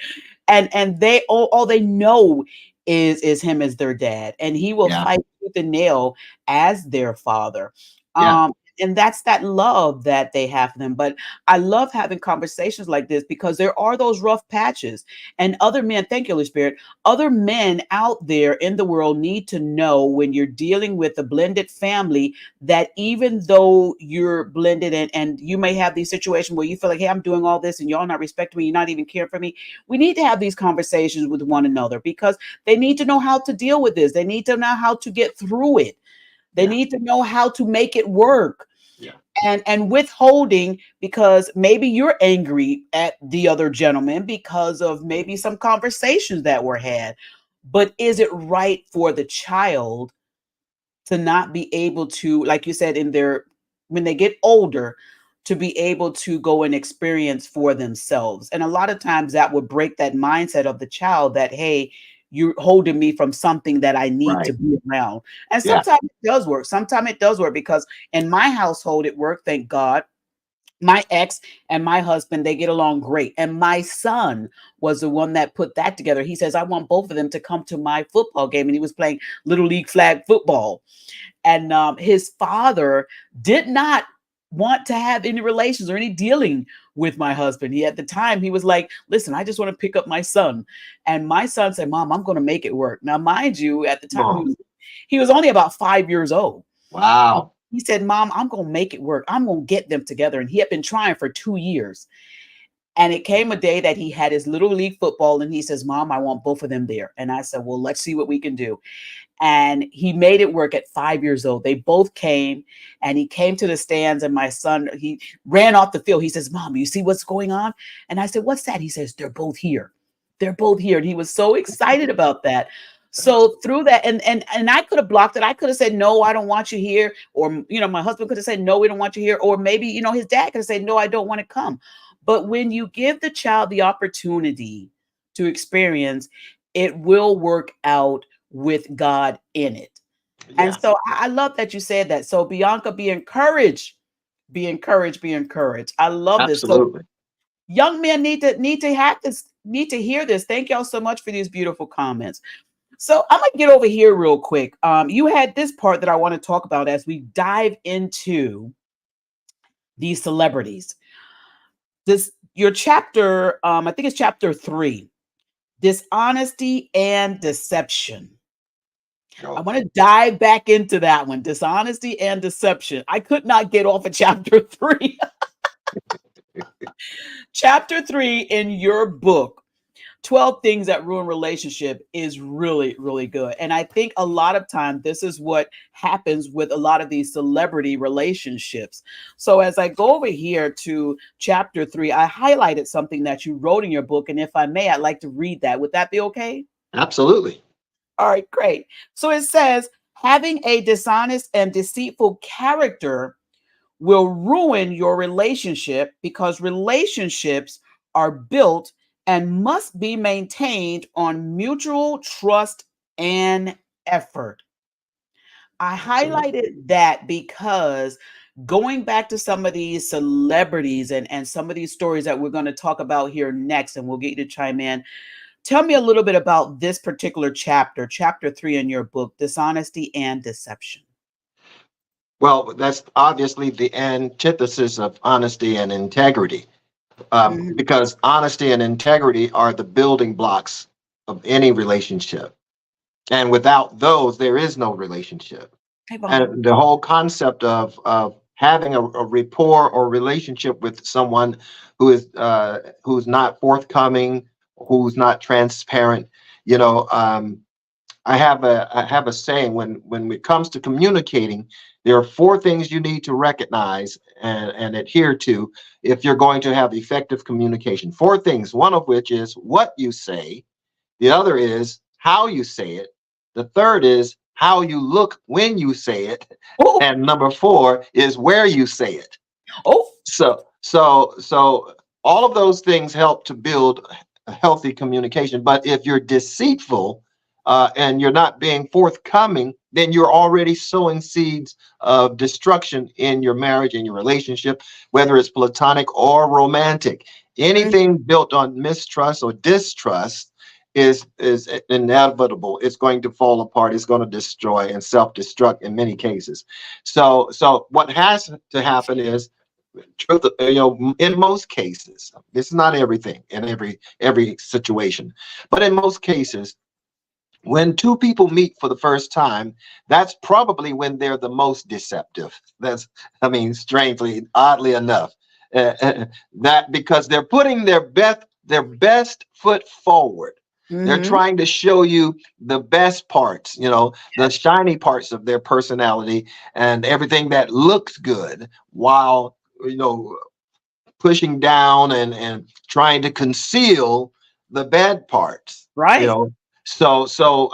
and they all they know is him as their dad, and he will Yeah. fight tooth and nail as their father. Yeah. Um, and that's that love that they have for them. But I love having conversations like this because there are those rough patches. And other men, thank you, Holy Spirit, other men out there in the world need to know when you're dealing with a blended family that even though you're blended and you may have these situations where you feel like, hey, I'm doing all this and y'all not respecting me, you're not even caring for me. We need to have these conversations with one another because they need to know how to deal with this. They need to know how to get through it. They Yeah. need to know how to make it work. Yeah. And withholding because maybe you're angry at the other gentleman because of maybe some conversations that were had. But is it right for the child to not be able to, like you said, in their when they get older, to be able to go and experience for themselves? And a lot of times that would break that mindset of the child that, hey, you're holding me from something that I need to Right. be around. And Yeah. sometimes it does work. Sometimes it does work because in my household it worked, thank God. My ex and my husband, they get along great. And my son was the one that put that together. He says, I want both of them to come to my football game. And he was playing little league flag football. And his father did not want to have any relations or any dealing with my husband. He at the time he was like, listen, I just want to pick up my son. And my son said, Mom, I'm going to make it work. Now, mind you, at the Come time on. he was only about 5 years old. Wow. He said, Mom, I'm going to make it work. I'm going to get them together. And he had been trying for 2 years. And it came a day that he had his little league football and he says, Mom, I want both of them there. And I said, well, let's see what we can do. And he made it work at 5 years old. They both came and he came to the stands and my son, he ran off the field. He says, Mom, you see what's going on? And I said, what's that? He says, they're both here. They're both here. And he was so excited about that. That's So through that, and I could have blocked it. I could have said, no, I don't want you here. Or, my husband could have said, no, we don't want you here. Or maybe, his dad could have said, no, I don't want to come. But when you give the child the opportunity to experience, it will work out with God in it. And yeah. so I love that you said that. So Bianca, be encouraged, be encouraged, be encouraged. I love this. So Absolutely. young men need to have this, need to hear this. Thank y'all so much for these beautiful comments. So I'm gonna get over here real quick. You had this part that I want to talk about as we dive into these celebrities. This your chapter, I think it's chapter 3, dishonesty and deception. I No. want to dive back into that one, dishonesty and deception. I could not get off of chapter 3. Chapter 3 in your book, 12 things that ruin relationship, is really, really good. And I think a lot of time this is what happens with a lot of these celebrity relationships. So as I go over here to chapter 3, I highlighted something that you wrote in your book, and if I may, I'd like to read that. Would that be okay? Absolutely. All right, great. So it says, having a dishonest and deceitful character will ruin your relationship, because relationships are built and must be maintained on mutual trust and effort. I Absolutely. highlighted that because going back to some of these celebrities and some of these stories that we're going to talk about here next, and we'll get you to chime in. Tell me a little bit about this particular chapter, chapter 3 in your book, Dishonesty and Deception. Well, that's obviously the antithesis of honesty and integrity, Mhm. because honesty and integrity are the building blocks of any relationship. And without those, there is no relationship. Hey, Vaughn. And the whole concept of having a rapport or relationship with someone who's not forthcoming, who's not transparent, you know, I have a saying, when it comes to communicating, there are four things you need to recognize and adhere to if you're going to have effective communication. Four things, one of which is what you say, the other is how you say it, the third is how you look when you say it, Oh, and number four is where you say it. oh, So all of those things help to build a healthy communication. But if you're deceitful and you're not being forthcoming, then you're already sowing seeds of destruction in your marriage, in your relationship, whether it's platonic or romantic. mm, Anything built on mistrust or distrust is inevitable. It's going to fall apart. It's going to destroy and self-destruct in many cases. So what has to happen is truth, in most cases, this is not everything in every situation, but in most cases, when two people meet for the first time, that's probably when they're the most deceptive. That's, I mean, strangely, oddly enough, that because they're putting their best foot forward. They're mhm. trying to show you the best parts, the shiny parts of their personality and everything that looks good, while pushing down and trying to conceal the bad parts. You Right. know, so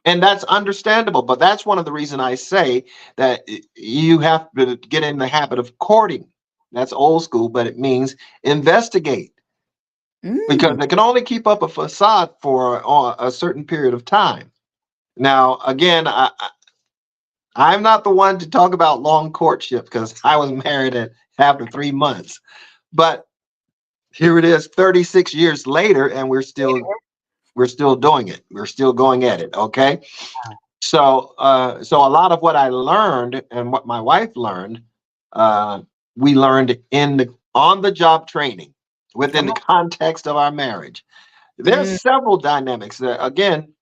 and that's understandable, but that's one of the reasons I say that you have to get in the habit of courting. That's old school, but it means investigate, because Mm, they can only keep up a facade for a certain period of time. Now, again, I'm not the one to talk about long courtship because I was married after 3 months. But here it is, 36 years later, and we're still doing it. We're still going at it. Okay. So a lot of what I learned and what my wife learned, uh, we learned in the on the job training within come the on. context of our marriage. There's Mm, several dynamics that, again,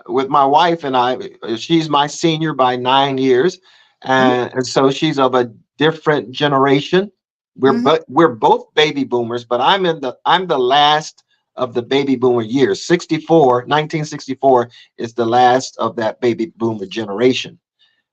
with my wife and I, she's my senior by 9 years, mm, and so she's of a different generation. mhm. We're both baby boomers, but I'm the last of the baby boomer years. 1964 is the last of that baby boomer generation.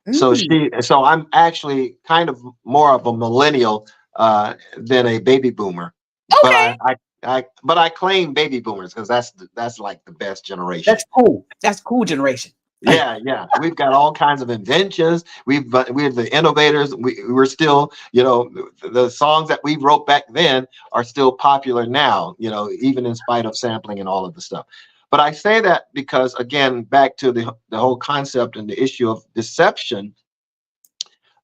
Mm. So I'm actually kind of more of a millennial than a baby boomer, but Okay. I claim baby boomers because that's like the best That's generation. cool. That's cool generation. Yeah, yeah, we've got all kinds of inventions. We're the innovators. We're still, the songs that we wrote back then are still popular now. Even in spite of sampling and all of the stuff. But I say that because, again, back to the whole concept and the issue of deception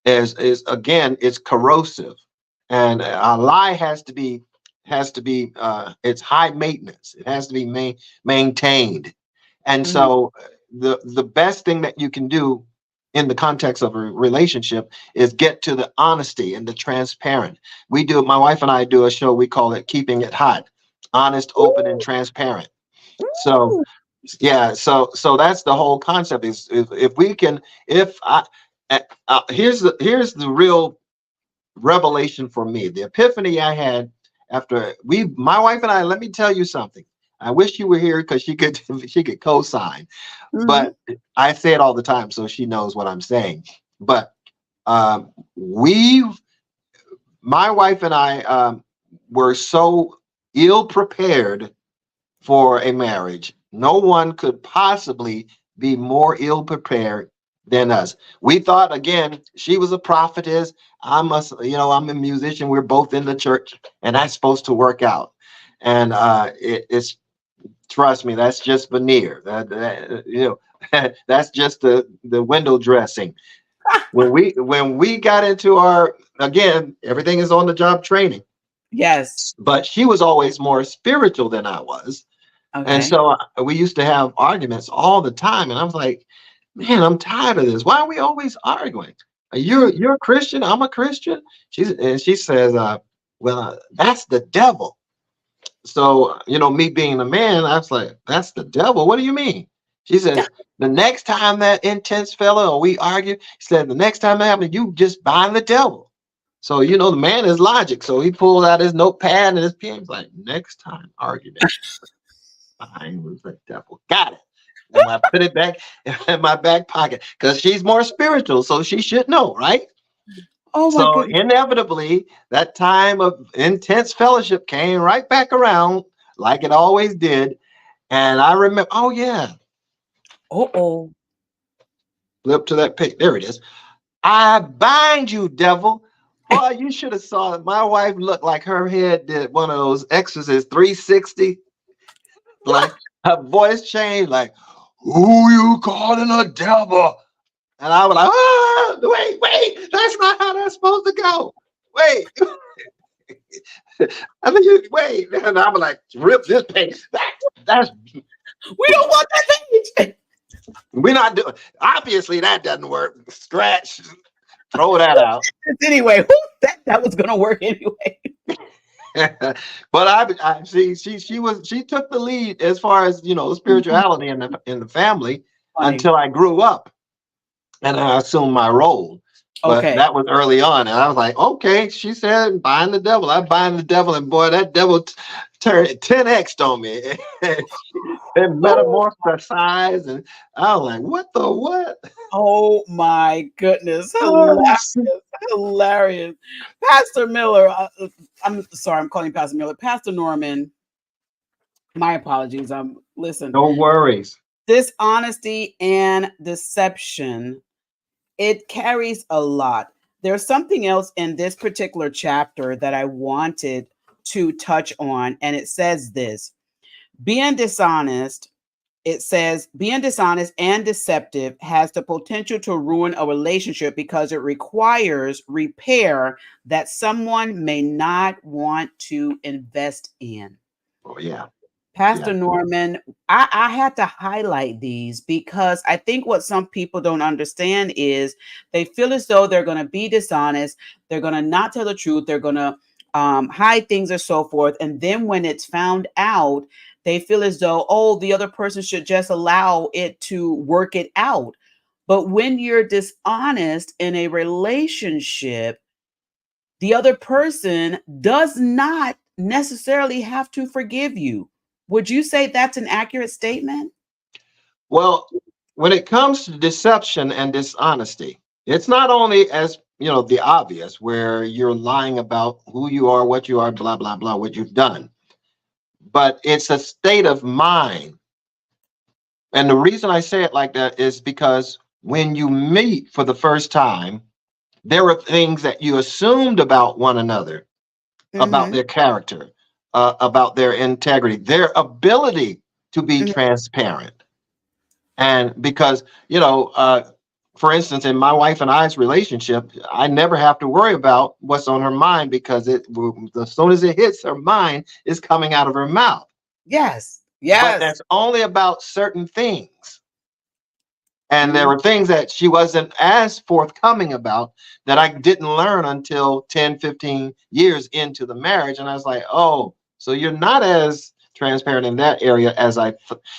is again, it's corrosive, and a lie has to be it's high maintenance. It has to be maintained. And Mhm. so the best thing that you can do in the context of a relationship is get to the honesty and the transparent. My wife and I do a show, we call it Keeping It Hot, honest, open, and Ooh, transparent. So ooh. Yeah, so that's the whole concept is if we can, if I here's the real revelation for me, the epiphany I had after my wife and I, let me tell you something. I wish you were here because she could she could co-sign, Mhm. but I say it all the time, so she knows what I'm saying. But we, my wife and I, were so ill prepared for a marriage. No one could possibly be more ill prepared than us. We thought, again, she was a prophetess. I'm a musician. We're both in the church, and that's supposed to work out. And it's, trust me, that's just veneer. That's just the window dressing. When we got into our, again, everything is on the job training. Yes. But she was always more spiritual than I was. And Okay. so we used to have arguments all the time. And I was like, man, I'm tired of this. Why are we always arguing? You're a Christian. I'm a Christian. She says, that's the devil. So, me being a man, I was like, that's the devil. What do you mean? She says, the next time that intense fella or we argue, she said, the next time that happens, you just bind the devil. So, the man is logic. So he pulled out his notepad and his pen. He's like, next time argument. I was the devil. Got it. And I put it back in my back pocket because she's more spiritual, so she should know, right? Oh my So goodness. inevitably, that time of intense fellowship came right back around like it always did. And I remember, oh yeah, Oh. flip to that page. There it is. I bind you, devil. Boy, you should have saw it. My wife looked like her head did one of those Exorcist 360. Like her voice changed, like, who you calling a devil? And I was like, wait, that's not how that's supposed to go. Wait. I mean, wait. And I was like, rip this page. That's We don't want that page. we're not doing. Obviously, that doesn't work. Scratch, throw that out. Anyway, that was gonna work anyway. But I she took the lead as far as spirituality in the family Funny. until I grew up and I assumed my role. But Okay. that was early on, and I was like, okay. She said, "Bind the devil." I bind the devil, and boy, that devil turned 10x on me. And metamorphosized, and I was like, "What the what?" Oh my goodness. Oh, Hilarious. Pastor Miller. I'm sorry, I'm calling you Pastor Miller. Pastor Norman. My apologies. Listen, no worries. dishonesty and deception, it carries a lot. There's something else in this particular chapter that I wanted to touch on, and it says this: being dishonest, it says, being dishonest and deceptive has the potential to ruin a relationship because it requires repair that someone may not want to invest in. Oh yeah, Pastor yeah. Norman, I had to highlight these because I think what some people don't understand is they feel as though they're going to be dishonest, they're going to not tell the truth, they're going to hide things or so forth. And then when it's found out, they feel as though, oh, the other person should just allow it to work it out. But when you're dishonest in a relationship, the other person does not necessarily have to forgive you. Would you say that's an accurate statement? Well, when it comes to deception and dishonesty, it's not only as the obvious where you're lying about who you are, what you are, blah blah blah, what you've done, but it's a state of mind. And the reason I say it like that is because when you meet for the first time, there were things that you assumed about one another, about Mm-hmm. their character, about their integrity, their ability to be transparent. And because, for instance, in my wife and I's relationship, I never have to worry about what's on her mind because as soon as it hits her mind, it's coming out of her mouth. Yes. But Yes. that's only about certain things. And there Mhm. were things that she wasn't as forthcoming about that I didn't learn until 10, 15 years into the marriage. And I was like, oh, so you're not as transparent in that area as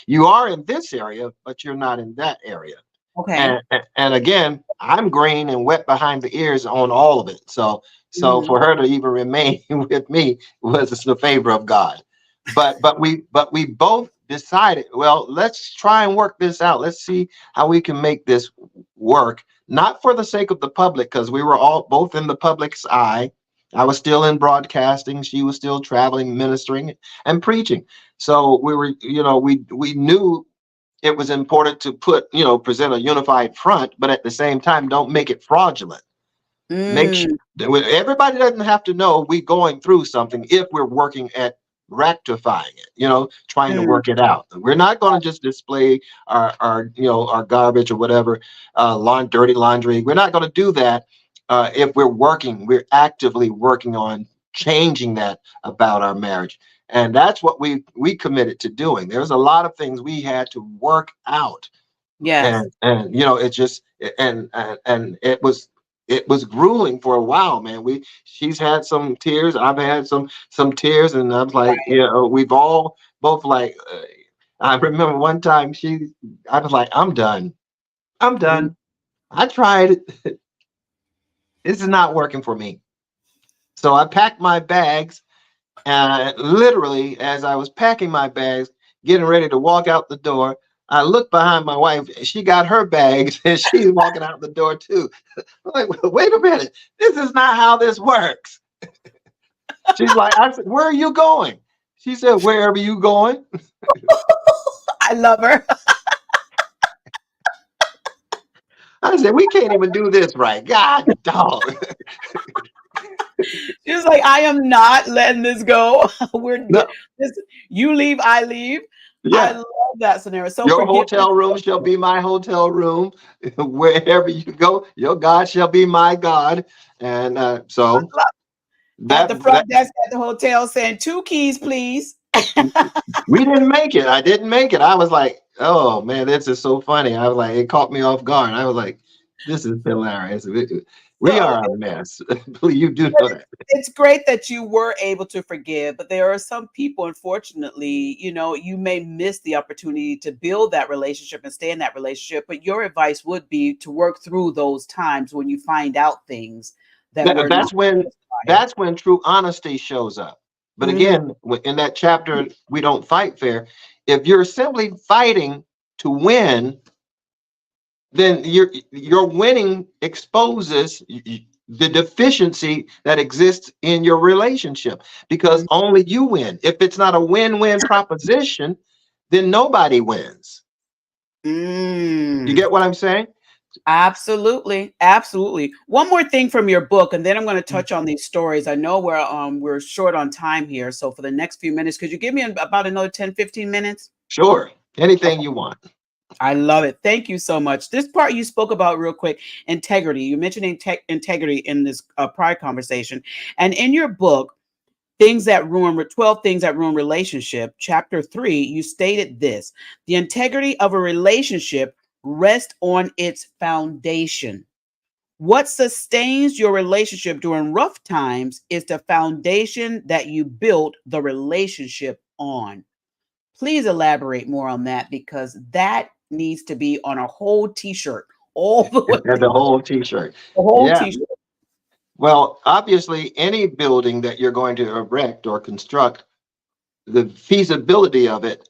you are in this area, but you're not in that area. Okay. And again, I'm green and wet behind the ears on all of it. So Mhm. for her to even remain with me was the favor of God. But we both decided, well, let's try and work this out. Let's see how we can make this work, not for the sake of the public, because we were all both in the public's eye. I was still in broadcasting, she was still traveling, ministering and preaching. So we were, we knew it was important to present a unified front, but at the same time, don't make it fraudulent. Make sure Mm. everybody doesn't have to know we going through something if we're working at rectifying it, trying to Mm. work it out. We're not going to just display our garbage or whatever, dirty laundry. We're not going to do that. If we're actively working on changing that about our marriage. And that's what we committed to doing. There's a lot of things we had to work out, Yes. and it just and it was grueling for a while, man. She's had some tears, I've had some tears, and I'm like, we've all both like, I remember one time I was like, I'm Mm. done, I tried it. This is not working for me. So I packed my bags, and literally as I was packing my bags, getting ready to walk out the door, I looked behind my wife. She got her bags and she's walking out the door too. I'm like, well, wait a minute. This is not how this works. She's like, I said, where are you going? She said, wherever you going. I love her. I said, we can't even do this right. God dog. She was like, I am not letting this go. No, This, you leave, I leave. I yeah. love that scenario. So Your forgiveness. hotel room shall be my hotel room. Wherever you go, your God shall be my God. And so At that the front desk at the hotel saying 2 keys, please. we didn't make it. I didn't make it. I was like, oh man, this is so funny. I was like, it caught me off guard. I was like, this is hilarious. We So are a mess. You do but know that. it's great that you were able to forgive, but there are some people, unfortunately, you may miss the opportunity to build that relationship and stay in that relationship. But your advice would be to work through those times when you find out things that That- were not that's when transpired. that's when true honesty shows up. But Mhm. again, in that chapter, we don't fight fair. If you're simply fighting to win, then your winning exposes the deficiency that exists in your relationship, because Mhm. only you win. If it's not a win-win proposition, then nobody wins. You Mm. get what I'm saying? Absolutely, absolutely. One more thing from your book, and then I'm going to touch on these stories. I know we're short on time here, so for the next few minutes, could you give me about another 10, 15 minutes? Sure. Anything Okay. you want. I love it. Thank you so much. This part you spoke about real quick, integrity. You mentioned integrity in this prior conversation, and in your book, things that ruin 12 things that ruin relationship, chapter 3, you stated this: the integrity of a relationship rests on its foundation. What sustains your relationship during rough times is the foundation that you built the relationship on. Please elaborate more on that, because that needs to be on a whole t-shirt, all the way, And the whole t-shirt. the whole Yeah. t-shirt. Well, obviously, any building that you're going to erect or construct, the feasibility of it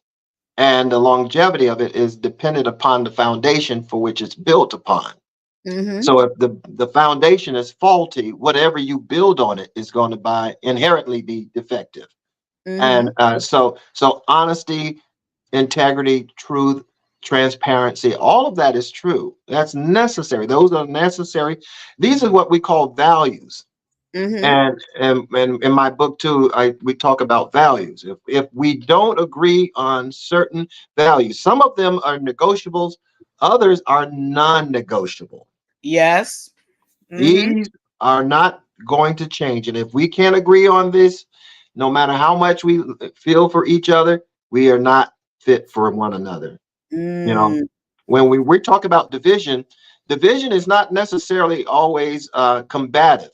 and the longevity of it is dependent upon the foundation for which it's built upon. Mm-hmm. So if the foundation is faulty, whatever you build on it is going to inherently be defective. And Mm-hmm. so honesty, integrity, truth, transparency, all of that is true. That's necessary. Those are necessary. These are what we call values. Mm-hmm. And in my book too, we talk about values. If we don't agree on certain values, some of them are negotiables, others are non-negotiable. Yes. Mm-hmm. These are not going to change. And if we can't agree on this, no matter how much we feel for each other, we are not fit for one another. You know, Mm. when we talk about division, division is not necessarily always combative.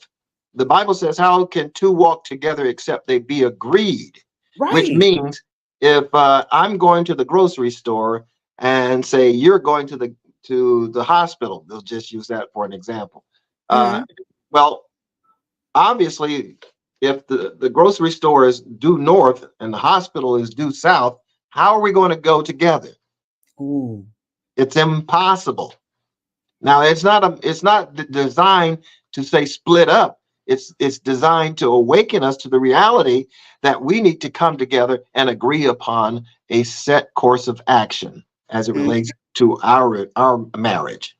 The Bible says, how can two walk together except they be agreed? Which Right. means if I'm going to the grocery store and say you're going to the hospital, they'll just use that for an example. Uh, Hmm. well, obviously, if the grocery store is due north and the hospital is due south, how are we going to go together? Ooh. It's impossible. Now, it's not designed to say split up. It's designed to awaken us to the reality that we need to come together and agree upon a set course of action as it relates to our marriage.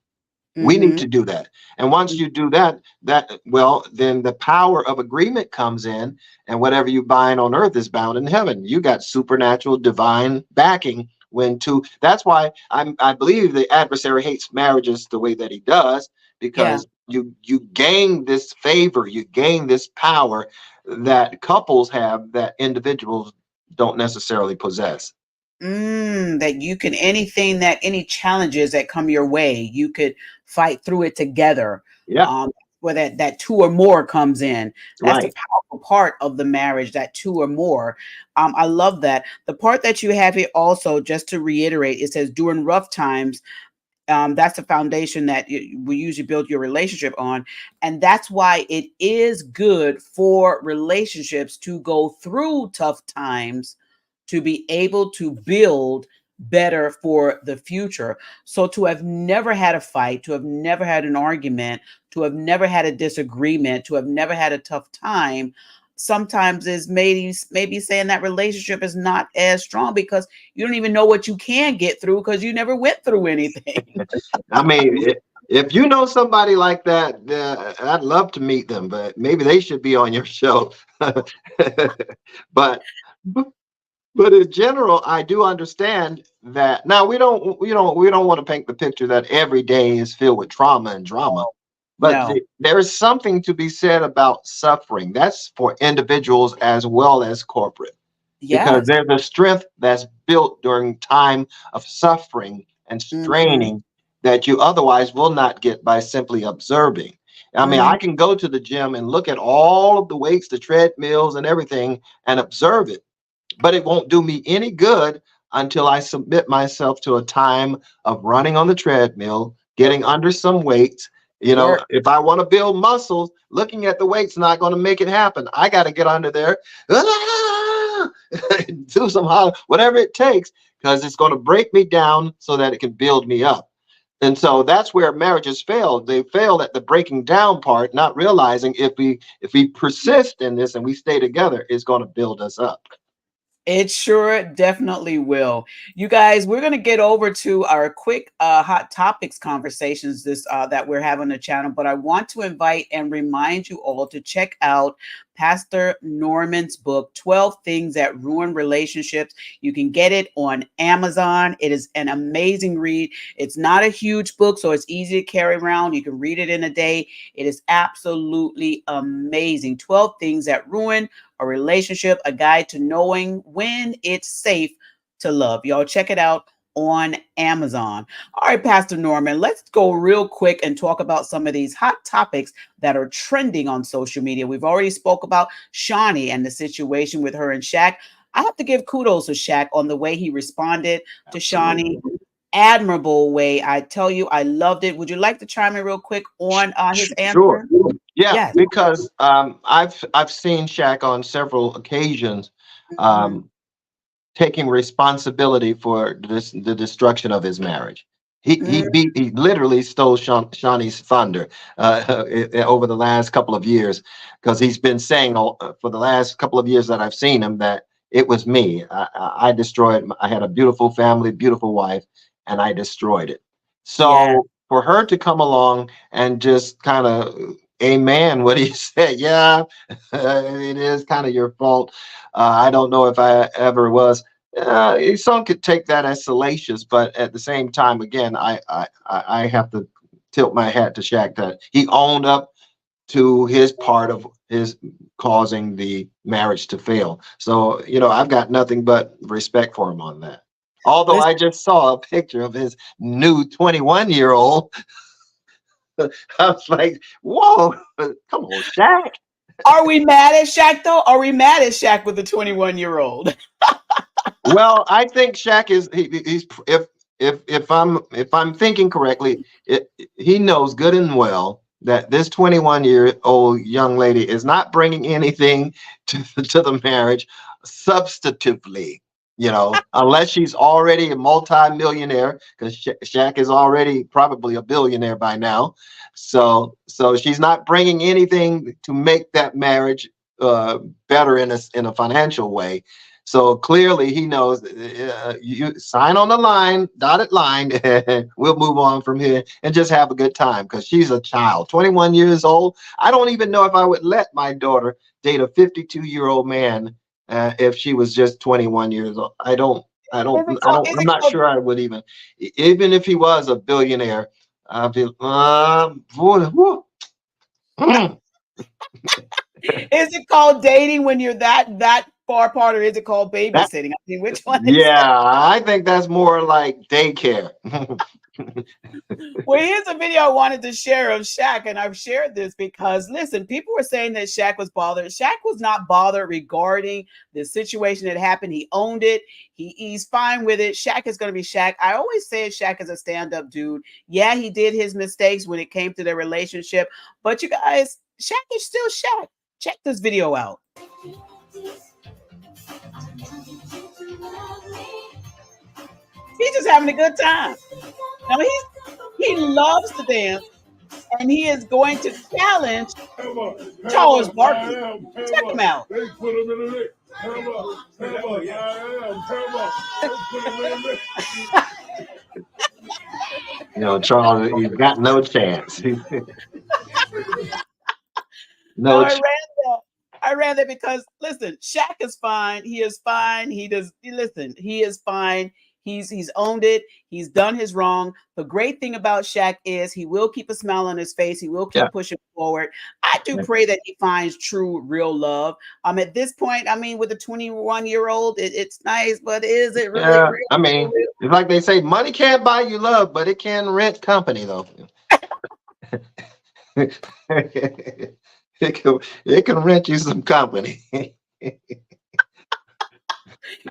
We need Mm-hmm. to do that. And once you do that, then the power of agreement comes in, and whatever you bind on earth is bound in heaven. You got supernatural divine backing when two. That's why I believe the adversary hates marriages the way that he does, Yeah. because you gain this favor, you gain this power that couples have that individuals don't necessarily possess. That you can anything that any challenges that come your way, you could fight through it together. Yeah, Um, where that two or more comes in. That's the right. powerful part of the marriage, that two or more. I love that. The part that you have here also, just to reiterate, it says during rough times, that's the foundation that we usually build your relationship on. And that's why it is good for relationships to go through tough times to be able to build better for the future. So to have never had a fight, to have never had an argument, to have never had a disagreement, to have never had a tough time, sometimes is maybe saying that relationship is not as strong because you don't even know what you can get through because you never went through anything. I mean, if you know somebody like that, I'd love to meet them, but maybe they should be on your show. but but in general, I do understand that. Now we don't want to paint the picture that every day is filled with trauma and drama. But No. there is something to be said about suffering. That's for individuals as well as corporate, because Yes. there's a strength that's built during time of suffering and Mhm. straining that you otherwise will not get by simply observing. I mean, Mhm. I can go to the gym and look at all of the weights, the treadmills, and everything and observe it, but it won't do me any good until I submit myself to a time of running on the treadmill, getting Work. under some weights. You know, Work. if I want to build muscles, looking at the weights not going to make it happen. I got to get under there, do some whatever it takes, because it's going to break me down so that it can build me up. And so that's where marriages fail. They fail at the breaking down part, not realizing if we persist in this and we stay together, it's going to build us up. It sure definitely will. You guys, we're going to get over to our quick hot topics conversations this that we're having on the channel, but I want to invite and remind you all to check out Pastor Norman's book, 12 Things That Ruin Relationships. You can get it on Amazon. It is an amazing read. It's not a huge book, so it's easy to carry around. You can read it in a day. It is absolutely amazing. 12 Things That Ruin a Relationship, a guide to knowing when it's safe to love. Y'all check it out on Amazon. All right, Pastor Norman, let's go real quick and talk about some of these hot topics that are trending on social media. We've already spoke about Shaunie and the situation with her and Shaq. I have to give kudos to Shaq on the way he responded to Shaunie. Absolutely. Admirable way. I tell you, I loved it. Would you like to chime in real quick on his Sure. answer? Yeah, Yes. because I've seen Shaq on several occasions Mhm. um, taking responsibility for the destruction of his marriage. He literally stole Shawnee's thunder over the last couple of years, because he's been saying for the last couple of years that I've seen him that it was me. I destroyed. I had a beautiful family, beautiful wife, and I destroyed it. Yeah. So for her to come along and just kind of amen what he said, yeah, it is kind of your fault. I don't know if I ever was. Some could take that as salacious, but at the same time, again, I have to tilt my hat to Shaq that he owned up to his part of his causing the marriage to fail. So, I've got nothing but respect for him on that. Although I Listen, just saw a picture of his new 21-year-old, I was like, whoa, come on, Shaq. are we mad at Shaq though? Are we mad at Shaq with the 21-year-old? Well, I think Shaq is he's if I'm thinking correctly, he knows good and well that this 21-year-old young lady is not bringing anything to the marriage substantively. Unless she's already a multi-millionaire, because Shaq is already probably a billionaire by now. So she's not bringing anything to make that marriage uh, better in a financial way. So clearly he knows, you sign on the line, dotted line, and we'll move on from here and just have a good time, because she's a child, 21 years old. I don't even know if I would let my daughter date a 52-year-old man if she was just 21 years old. I'm not sure I would even if he was a billionaire. I'd be, woo, woo. Is it called dating when you're that far apart, or is it called That, babysitting? I mean, which one is it? yeah, I think that's more like daycare. Well, here's a video I wanted to share of Shaq, and I've shared this because, listen, people were saying that Shaq was bothered. Shaq was not bothered regarding the situation that happened. He owned it. He's fine with it. Shaq is going to be Shaq. I always say Shaq is a stand-up dude. Yeah, he did his mistakes when it came to their relationship, but you guys, Shaq is still Shaq. Check this video out. He's just having a good time. Now he loves to dance, and he is going to challenge Charles Barkley. Check him out. Charles, he's got no chance. No, No I chance. ran that. I ran that because, listen, Shaq is fine. He is fine. Listen, he is fine. He's owned it. He's done his wrong. The great thing about Shaq is he will keep a smile on his face. He will Yeah. keep pushing forward. I do pray that he finds true, real love. At this point, I mean, with a 21-year-old, it's nice, but is it really Yeah. real? I mean, it's like they say, money can't buy you love, but it can rent company, though. it can rent you some company.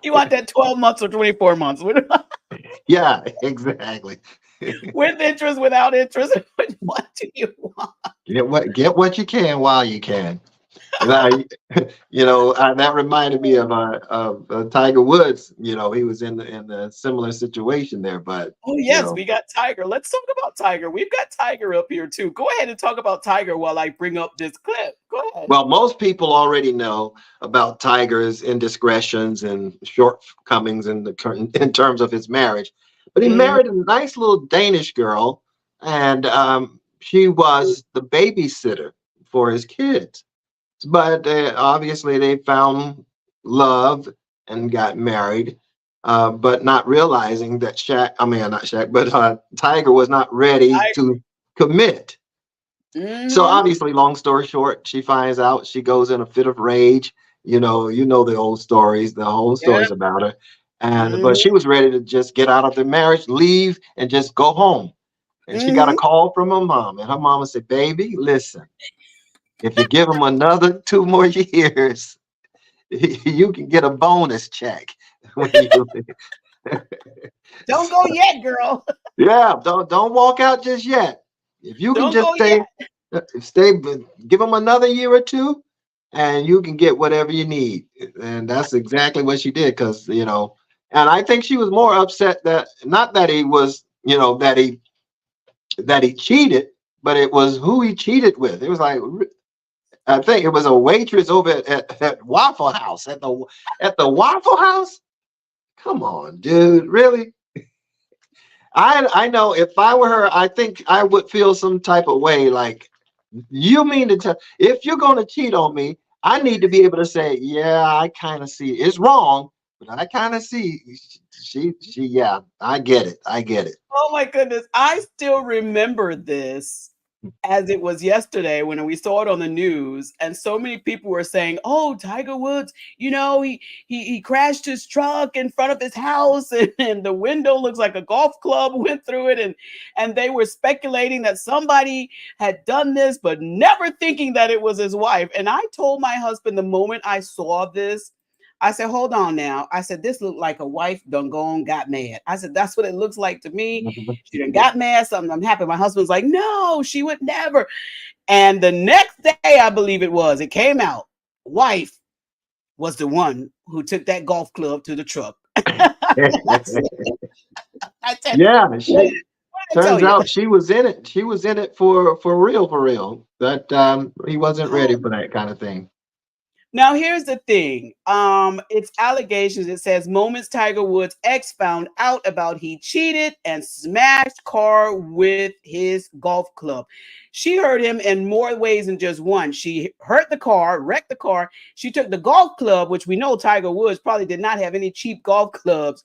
You want that 12 months or 24 months? Yeah, exactly. With interest, without interest? What do you want? Get what you can while you can. Now, that reminded me of Tiger Woods. He was in a similar situation there, but Oh, yes, we got Tiger. Let's talk about Tiger. We've got Tiger up here, too. Go ahead and talk about Tiger while I bring up this clip. Go ahead. well, most people already know about Tiger's indiscretions and shortcomings in terms of his marriage, but he Mhm. married a nice little Danish girl, and she was the babysitter for his kids. But obviously, they found love and got married, but not realizing that not Shaq, but Tiger was not ready to commit. So Mhm. obviously, long story short, she finds out. She goes in a fit of rage. You know the old stories, the whole Yeah. stories about her. And but Mhm. she was ready to just get out of the marriage, leave, and just go home. And she got a Mhm. call from her mom, and her mama said, "Baby, listen, if you give him another 2 more years, you can get a bonus check." when you, Don't go yet, girl. yeah, don't walk out just yet. If you can Don't just go yet. stay, give them another year or two, and you can get whatever you need. And that's exactly what she did, because and I think she was more upset that not that he was, that he cheated, but it was who he cheated with. It was like, I think it was a waitress over at Waffle House, at the Waffle House. Come on, dude, really? I know if I were her, I think I would feel some type of way. Like, you mean to tell, if you're going to cheat on me, I need to be able to say, yeah, I kind of see it's wrong, but I kind of see yeah, I get it, I get it. Oh my goodness. I still remember this as it was yesterday when we saw it on the news, and so many people were saying, "Oh, Tiger Woods, he crashed his truck in front of his house, and the window looks like a golf club went through it," and they were speculating that somebody had done this, but never thinking that it was his wife. And I told my husband the moment I saw this, I said, hold on now. I said, this looked like a wife done gone got mad. I said, that's what it looks like to me. She done got mad, something I'm happy. My husband's like, no, she would never. And the next day, I believe it came out. Wife was the one who took that golf club to the truck. I tell you, Yeah, what she I tell turns you. out she was in it. She was in it for real, for real. But he wasn't ready for that kind of thing. Now, here's the thing. It's allegations. It says moments Tiger Woods' ex found out about he cheated and smashed car with his golf club. She hurt him in more ways than just one. She hurt the car, wrecked the car. She took the golf club, which we know Tiger Woods probably did not have any cheap golf clubs,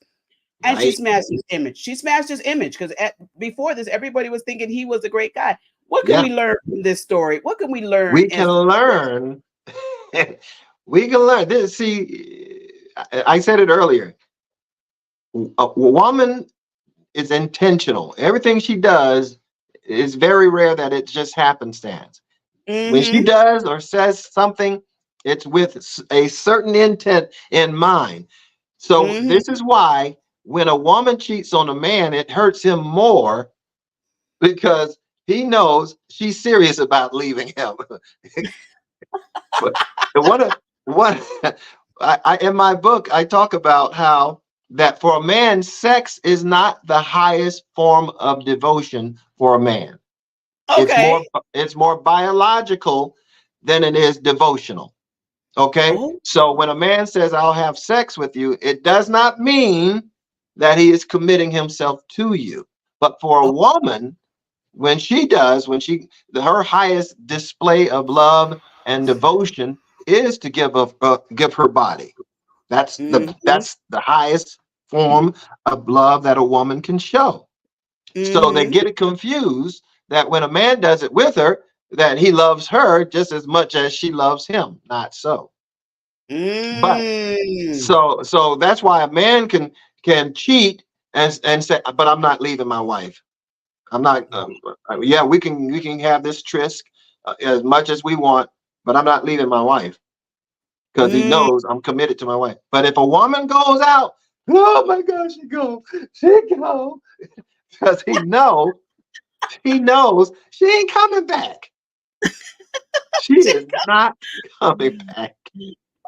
and she Right? smashed his image. She smashed his image because before this, everybody was thinking he was a great guy. What can Yeah. we learn from this story? What can we learn We can as learn. We can learn this. See, I said it earlier. A woman is intentional. Everything she does is very rare that it just happenstance. When she mm-hmm, does or says something, it's with a certain intent in mind. So mm-hmm. this is why when a woman cheats on a man, it hurts him more because he knows she's serious about leaving him. But what I in my book I talk about how that for a man, sex is not the highest form of devotion for a man. It's more Okay. it's more biological than it is devotional. Okay. Oh. So when a man says I'll have sex with you, it does not mean that he is committing himself to you. But for a Oh. woman, when she her highest display of love and devotion is to give her body. Mm-hmm. That's the highest form of love that a woman can show. So they Mm-hmm. get it confused that when a man does it with her, that he loves her just as much as she loves him. Not so. But Mm. so that's why a man can cheat and say, but I'm not leaving my wife. I'm not. Yeah, we can have this tryst as much as we want, but I'm not leaving my wife because he Mm. knows I'm committed to my wife. But if a woman goes out, oh my gosh, she go, because he knows she ain't coming back. She is not coming back.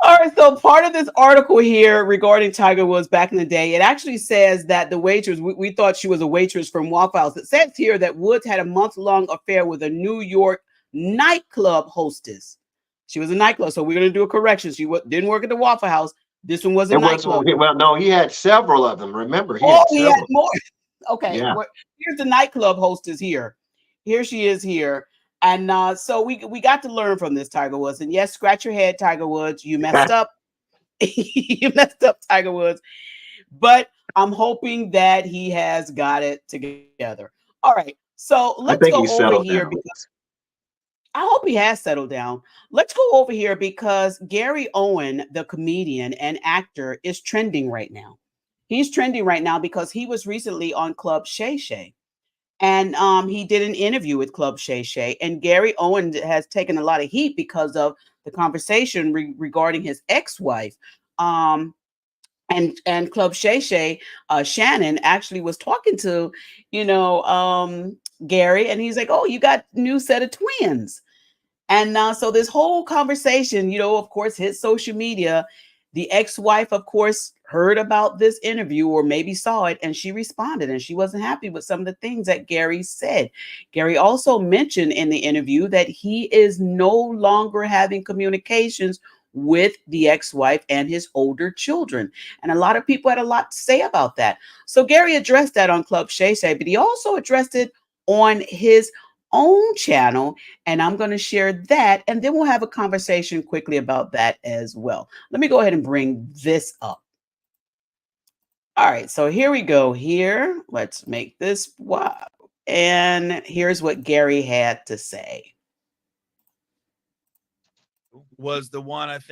All right, so part of this article here regarding Tiger Woods back in the day, it actually says that the waitress, we thought she was a waitress from Waffle House. It says here that Woods had a month-long affair with a New York nightclub hostess. She was a nightclub, so we're going to do a correction. She didn't work at the Waffle House. This one was a It was nightclub. well, no, he had several of them. Remember, he Oh, had he had several. more. Okay, Yeah, here's the nightclub hostess here. Here she is here. And so we got to learn from this, Tiger Woods. And yes, scratch your head, Tiger Woods. You messed up. You messed up, Tiger Woods. But I'm hoping that he has got it together. All right. So I let's think go he over settled here down. because I hope he has settled down. Let's go over here because Gary Owen, the comedian and actor, is trending right now. He's trending right now because he was recently on Club Shay. And he did an interview with Club Shay. And Gary Owen has taken a lot of heat because of the conversation regarding his ex-wife. And Club Shay, Shannon actually was talking to, Gary, and he's like, "Oh, you got a new set of twins." And so this whole conversation, of course, hit social media. The ex-wife, of course, heard about this interview or maybe saw it, and she responded, and she wasn't happy with some of the things that Gary said. Gary also mentioned in the interview that he is no longer having communications with the ex-wife and his older children. And a lot of people had a lot to say about that. So Gary addressed that on Club Shay, but he also addressed it on his own channel, and I'm going to share that, and then we'll have a conversation quickly about that as well. Let me go ahead and bring this up. All right, so here we go. Here, let's make this wow. And here's what Gary had to say. Was the one I've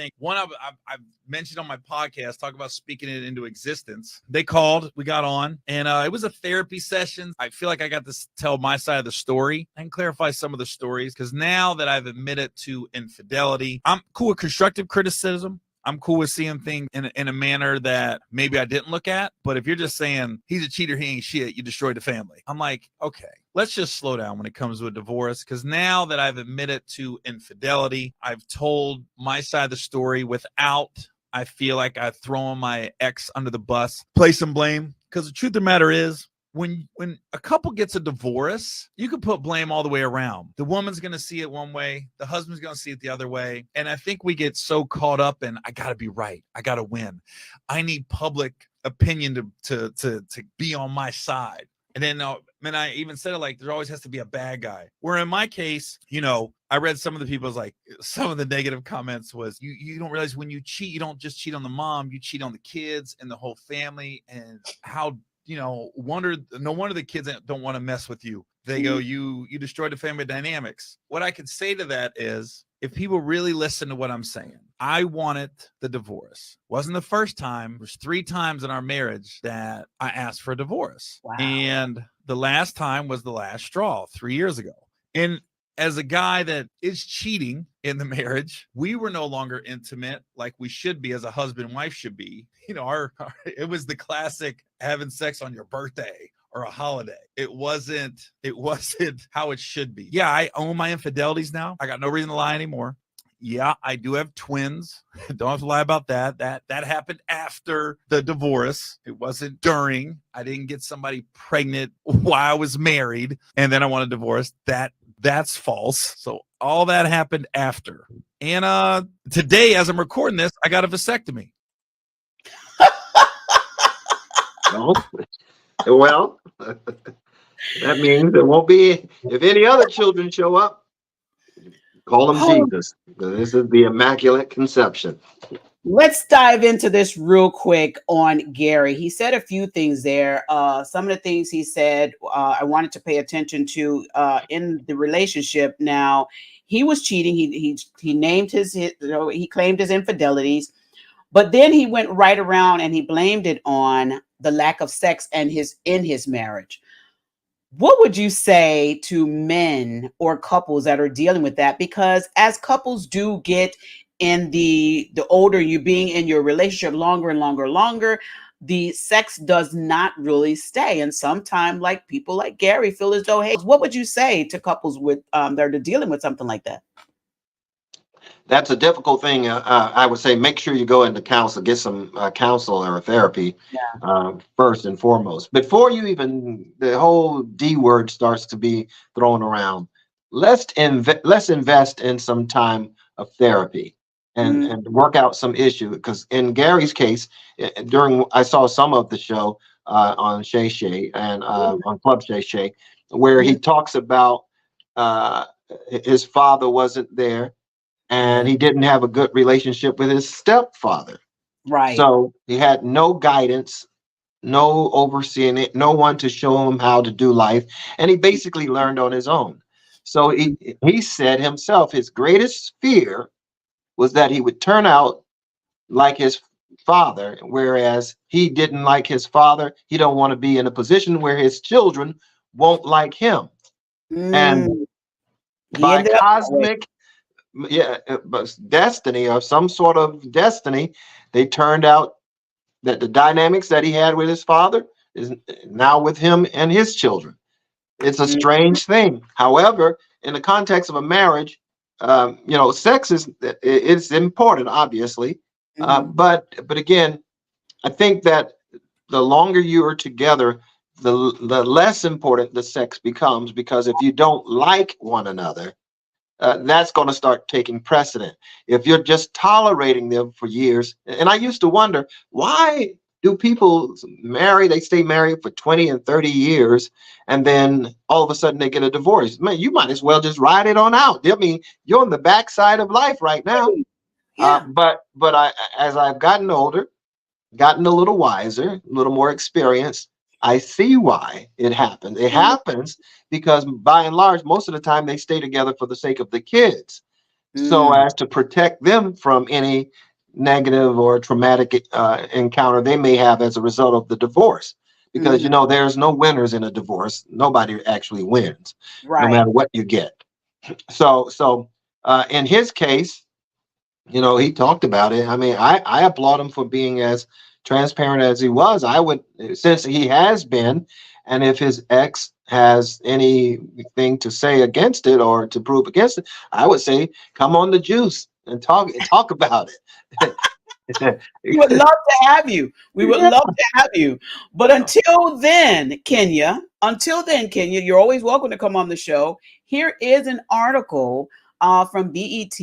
mentioned on my podcast, talk about speaking it into existence. They called, we got on, and it was a therapy session. I feel like I got to tell my side of the story and clarify some of the stories because now that I've admitted to infidelity, I'm cool with constructive criticism. I'm cool with seeing things in a manner that maybe I didn't look at. But if you're just saying he's a cheater, he ain't shit, you destroyed the family, I'm like, okay, let's just slow down when it comes to a divorce. Because now that I've admitted to infidelity, I've told my side of the story without, I feel like I've thrown my ex under the bus, place some blame. Because the truth of the matter is, when a couple gets a divorce, you can put blame all the way around. The woman's going to see it one way, the husband's going to see it the other way. And I think we get so caught up in, I got to be right, I got to win, I need public opinion to be on my side. And then I even said it like there always has to be a bad guy. Where in my case, I read some of the people's, like, some of the negative comments was, you don't realize when you cheat, you don't just cheat on the mom, you cheat on the kids and the whole family. And how, no wonder the kids don't want to mess with you. They go, you destroyed the family dynamics. What I could say to that is, if people really listen to what I'm saying, I wanted the divorce. Wasn't the first time. There's 3 times in our marriage that I asked for a divorce. Wow. And the last time was the last straw 3 years ago. And as a guy that is cheating in the marriage, we were no longer intimate like we should be, as a husband and wife should be. It was the classic having sex on your birthday or a holiday. It wasn't how it should be. Yeah, I own my infidelities now. I got no reason to lie anymore. Yeah, I do have twins. Don't have to lie about that. That happened after the divorce. It wasn't during. I didn't get somebody pregnant while I was married and then I want a divorce. That's false. So all that happened after. And today, as I'm recording this, I got a vasectomy. Well, that means there won't be, if any other children show up, call them Jesus. This is the Immaculate Conception. Let's dive into this real quick on Gary. He said a few things there. Some of the things he said, I wanted to pay attention to in the relationship. Now, he was cheating. He named he claimed his infidelities, but then he went right around and he blamed it on the lack of sex in his marriage. What would you say to men or couples that are dealing with that? Because as couples do get in the older you being in your relationship longer and longer, the sex does not really stay. And sometimes, like, people like Gary feel as though, hey, what would you say to couples with that are dealing with something like that? That's a difficult thing. I would say make sure you go into counsel, get some counsel or therapy first and foremost. Before you even, the whole D word starts to be thrown around, let's invest in some time of therapy and work out some issue. Because in Gary's case, I saw some of the show on Shay and on Club Shay, where he talks about his father wasn't there. And he didn't have a good relationship with his stepfather. Right. So he had no guidance, no overseeing it, no one to show him how to do life. And he basically learned on his own. So he said himself, his greatest fear was that he would turn out like his father, whereas he didn't like his father. He don't want to be in a position where his children won't like him. And by cosmic but destiny, or some sort of destiny, they turned out that the dynamics that he had with his father is now with him and his children. It's a strange thing. However, in the context of a marriage, sex it's important, obviously. But again, I think that the longer you are together, the less important the sex becomes, because if you don't like one another, that's going to start taking precedent. If you're just tolerating them for years, and I used to wonder, why do people marry? They stay married for 20 and 30 years, and then all of a sudden they get a divorce. Man, you might as well just ride it on out. I mean, you're on the backside of life right now. Yeah. But as I've gotten older, gotten a little wiser, a little more experienced, I see why it happens. It happens because by and large, most of the time they stay together for the sake of the kids, so as to protect them from any negative or traumatic encounter they may have as a result of the divorce. Because, there's no winners in a divorce. Nobody actually wins, no matter what you get. So in his case, he talked about it. I mean, I applaud him for being as transparent as he was. I would, since he has been, and if his ex has anything to say against it or to prove against it, I would say, come on the juice and talk about it. We would love to have you. We would love to have you. But until then, Kenya, you're always welcome to come on the show. Here is an article from BET,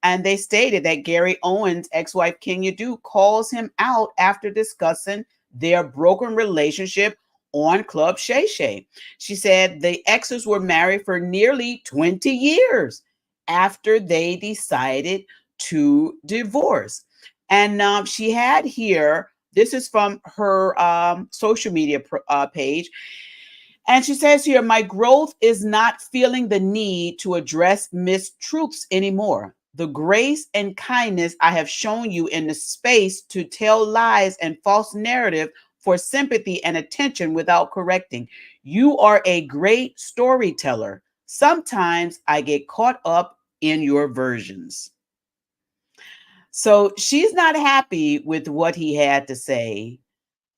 and they stated that Gary Owen's ex-wife Kenya Duke calls him out after discussing their broken relationship on Club Shay Shay. She said the exes were married for nearly 20 years after they decided to divorce. And she had here, this is from her social media page. And she says here, my growth is not feeling the need to address mistruths anymore. The grace and kindness I have shown you in the space to tell lies and false narrative for sympathy and attention without correcting. You are a great storyteller. Sometimes I get caught up in your versions. So she's not happy with what he had to say.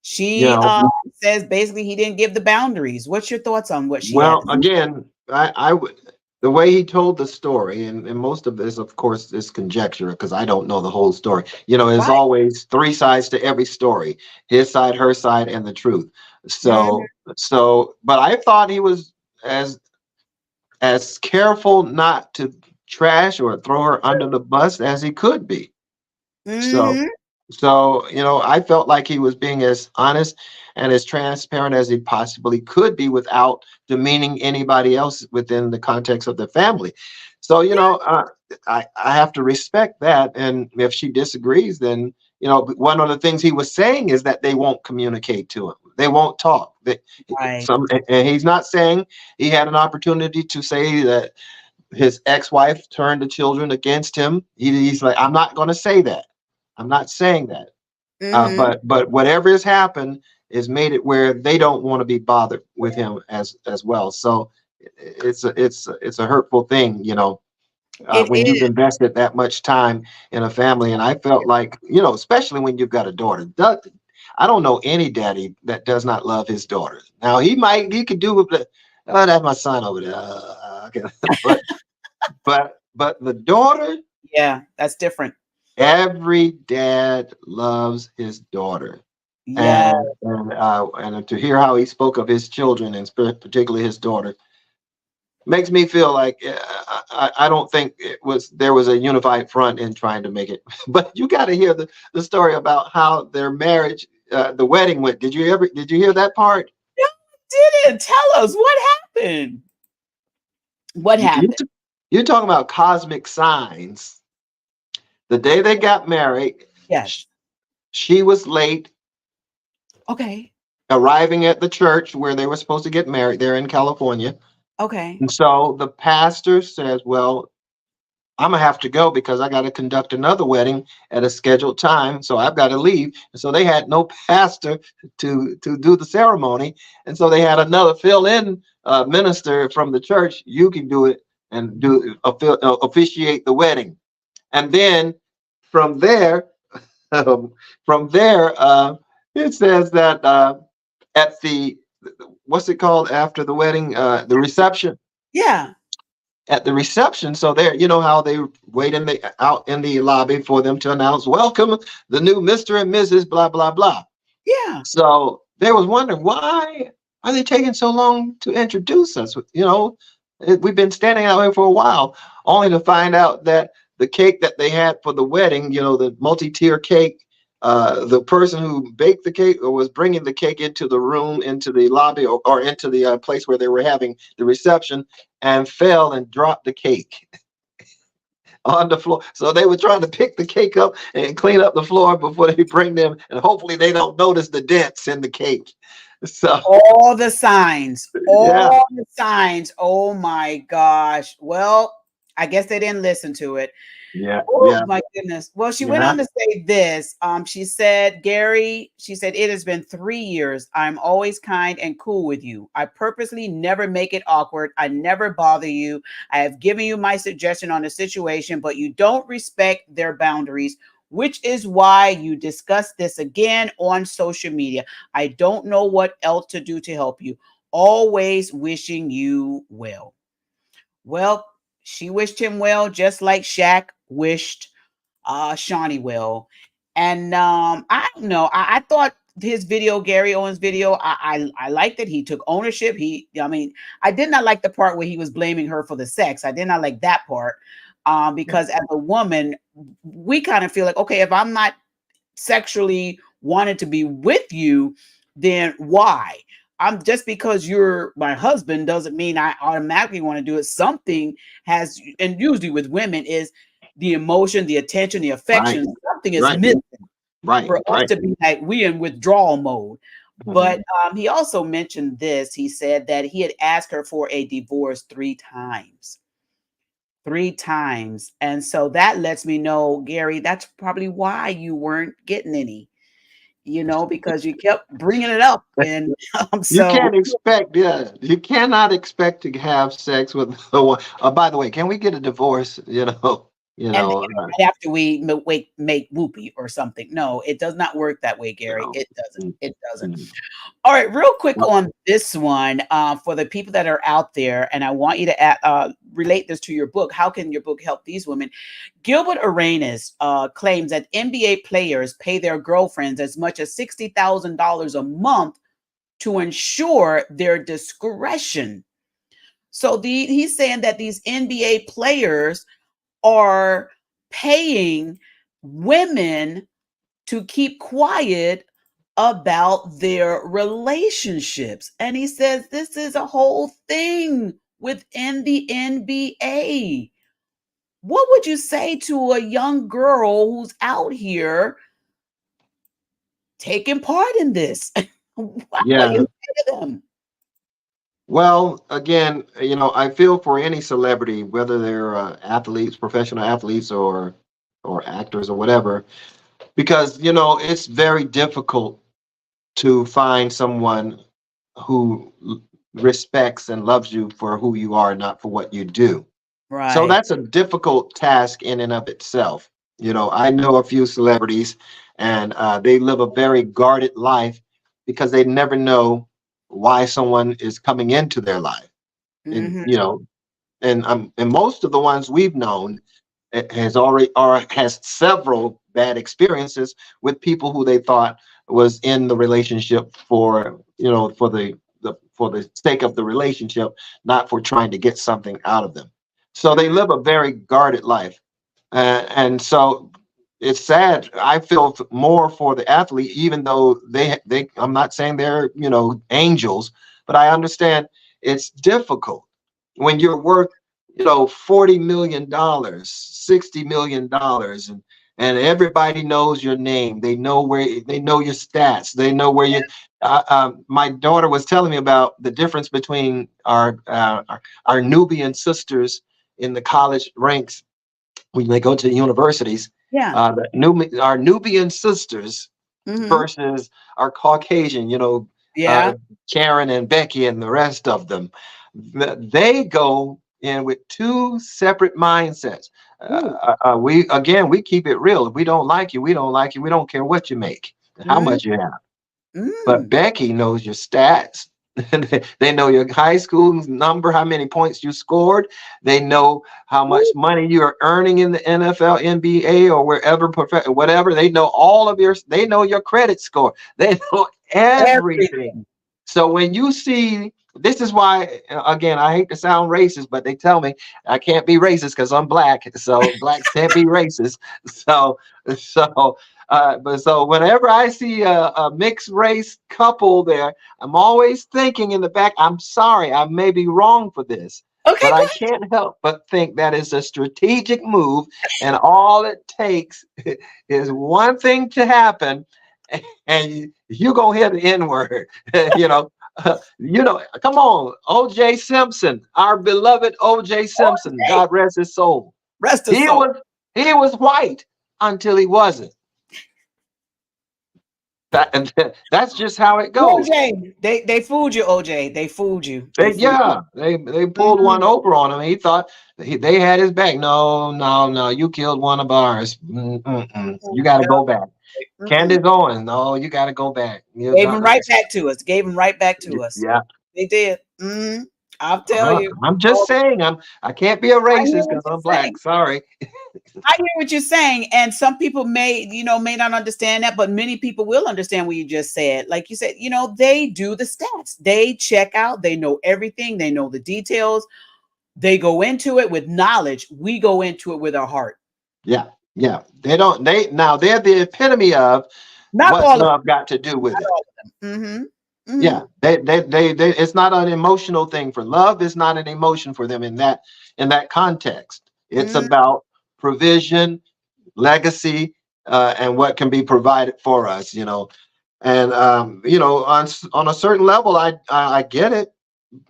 She says basically he didn't give the boundaries. What's your thoughts on what she had Well, to say? again, I would, the way he told the story, and most of this, of course, is conjecture because I don't know the whole story. There's Right. always three sides to every story: his side, her side, and the truth. Mhm. But I thought he was as careful not to trash or throw her under the bus as he could be. So, Mhm. I felt like he was being as honest and as transparent as he possibly could be without demeaning anybody else within the context of the family. So, I have to respect that. And if she disagrees, then, one of the things he was saying is that they won't communicate to him. They won't talk. Right. And he's not saying he had an opportunity to say that his ex-wife turned the children against him. He's like, I'm not going to say that. I'm not saying that. Mhm. But whatever has happened has made it where they don't want to be bothered with him as well. So it's a hurtful thing, It when you've is. invested that much time in a family. And I felt like, especially when you've got a daughter. I don't know any daddy that does not love his daughter. Now he could do with the, oh, that's my son over there. Okay. but the daughter, Yeah, that's different. every dad loves his daughter. Yeah. And to hear how he spoke of his children and particularly his daughter makes me feel like I don't think there was a unified front in trying to make it. But you got to hear the story about how their marriage, the wedding went. Did you hear that part? No, I didn't. Tell us what happened. What You, you, happened? you're talking about cosmic signs. The day they got married, sh- Yes. she was late Okay. arriving at the church where they were supposed to get married. They're in California. Okay. And so the pastor says, well, I'm gonna have to go because I got to conduct another wedding at a scheduled time. So I've got to leave. And so they had no pastor to do the ceremony. And so they had another fill-in minister from the church. You can do it and officiate the wedding. And then from there, from there, it says that at the, what's it called after the wedding, the reception. Yeah. At the reception, so there, how they wait out in the lobby for them to announce, welcome the new Mr. and Mrs. blah blah blah. Yeah. So they was wondering, why are they taking so long to introduce us? We've been standing out here for a while, only to find out that the cake that they had for the wedding, the multi-tier cake, the person who baked the cake or was bringing the cake into the room, into the lobby, or into the place where they were having the reception, and fell and dropped the cake on the floor. So they were trying to pick the cake up and clean up the floor before they bring them, and hopefully they don't notice the dents in the cake. So All the signs. yeah, All the signs. Oh my gosh. Well, I guess they didn't listen to it. Yeah, Oh yeah, my goodness. Well, she went yeah. on to say this. She said, Gary, she said, it has been 3 years. I'm always kind and cool with you. I purposely never make it awkward. I never bother you. I have given you my suggestion on the situation, but you don't respect their boundaries, which is why you discuss this again on social media. I don't know what else to do to help you. Always wishing you well. Well, she wished him well, just like Shaq wished Shaunie well. And I don't know. I thought his video, Gary Owen's video, I liked it. He took ownership. I mean, I did not like the part where he was blaming her for the sex. I did not like that part. Because as a woman, we kind of feel like, okay, if I'm not sexually wanted to be with you, then why? I'm just because you're my husband doesn't mean I automatically want to do it. Something has, and usually with women, is the emotion, the attention, the Right, affection. Something is right, missing right, for us right. to be like we in withdrawal mode. But Mhm. he also mentioned this. He said that he had asked her for a divorce 3 times. 3 times. And so that lets me know, Gary, that's probably why you weren't getting any, because you kept bringing it up. And You so, can't expect, yeah, you cannot expect to have sex with the one. By the way, can we get a divorce? You and know, right after we make whoopee or something. No, it does not work that way, you Gary. know. It doesn't. Mm, It doesn't. mm. All right, real quick Well, on this one, for the people that are out there, and I want you to relate this to your book. How can your book help these women? Gilbert Arenas claims that NBA players pay their girlfriends as much as $60,000 a month to ensure their discretion. So he's saying that these NBA players are paying women to keep quiet about their relationships. And he says this is a whole thing within the NBA. What would you say to a young girl who's out here taking part in this? What would you yeah. say to them? Well, again, I feel for any celebrity, whether they're athletes, professional athletes, or actors or whatever, because it's very difficult to find someone who respects and loves you for who you are, not for what you do. So Right. that's a difficult task in and of itself. I know a few celebrities, and they live a very guarded life because they never know why someone is coming into their life. And Hmm. and most of the ones we've known has already or has several bad experiences with people who they thought was in the relationship for for the sake of the relationship, not for trying to get something out of them. So they live a very guarded life, and so it's sad. I feel more for the athlete, even though they I'm not saying they're angels, but I understand it's difficult when you're worth $40 million, $60 million, and everybody knows your name. They know your stats. They know where you. My daughter was telling me about the difference between our Nubian sisters in the college ranks when they go to the universities. Yeah. Our Nubian sisters Hmm. versus our Caucasian, Yeah. Karen and Becky and the rest of them. They go in with two separate mindsets. Ooh. We keep it real. If we don't like you, we don't like you. We don't care what you make, how Mm, much you have. But mm. Becky knows your stats. They know your high school number, how many points you scored. They know how much Ooh. money you are earning in the NFL, NBA, or wherever, whatever. They know all of your. They know your credit score. They know everything. Everything. So when you see, this is why, again, I hate to sound racist, but they tell me I can't be racist because I'm black. So blacks can't be racist. So, so whenever I see a mixed race couple there, I'm always thinking in the back, I'm sorry, I may be wrong for this, Okay, but go I ahead. can't help but think that is a strategic move. And all it takes is one thing to happen, and you go hear the N word. you know, come on, O.J. Simpson, our beloved O.J. Oh, Simpson, hey, God rest his soul. rest of He soul. was He was white until he wasn't. That's just how it goes. OJ, they fooled you, OJ. They fooled you. They They, fooled yeah, they you. pulled one over on him. He thought they had his back. No, no, no. You killed one of ours. You got to Yeah. go back. Mm-mm. Candace Owen. No, you got to go back. Gave him right back to us. Gave him right back to us. Yeah. They did. I'll tell you. I'm just Oh, saying. I can't be a I hear racist what because you're I'm black. saying. Sorry. I hear what you're saying, and some people may not understand that, but many people will understand what you just said. Like you said, they do the stats. They check out. They know everything. They know the details. They go into it with knowledge. We go into it with our heart. Yeah. Yeah. They don't. They're the epitome of Not what's all of love got to do with it. them. Mm-hmm. Yeah, Mm-hmm. they it's not an emotional thing for love is not an emotion for them in that context. It's Mm-hmm. about provision, legacy, and what can be provided for us, And on a certain level, I get it.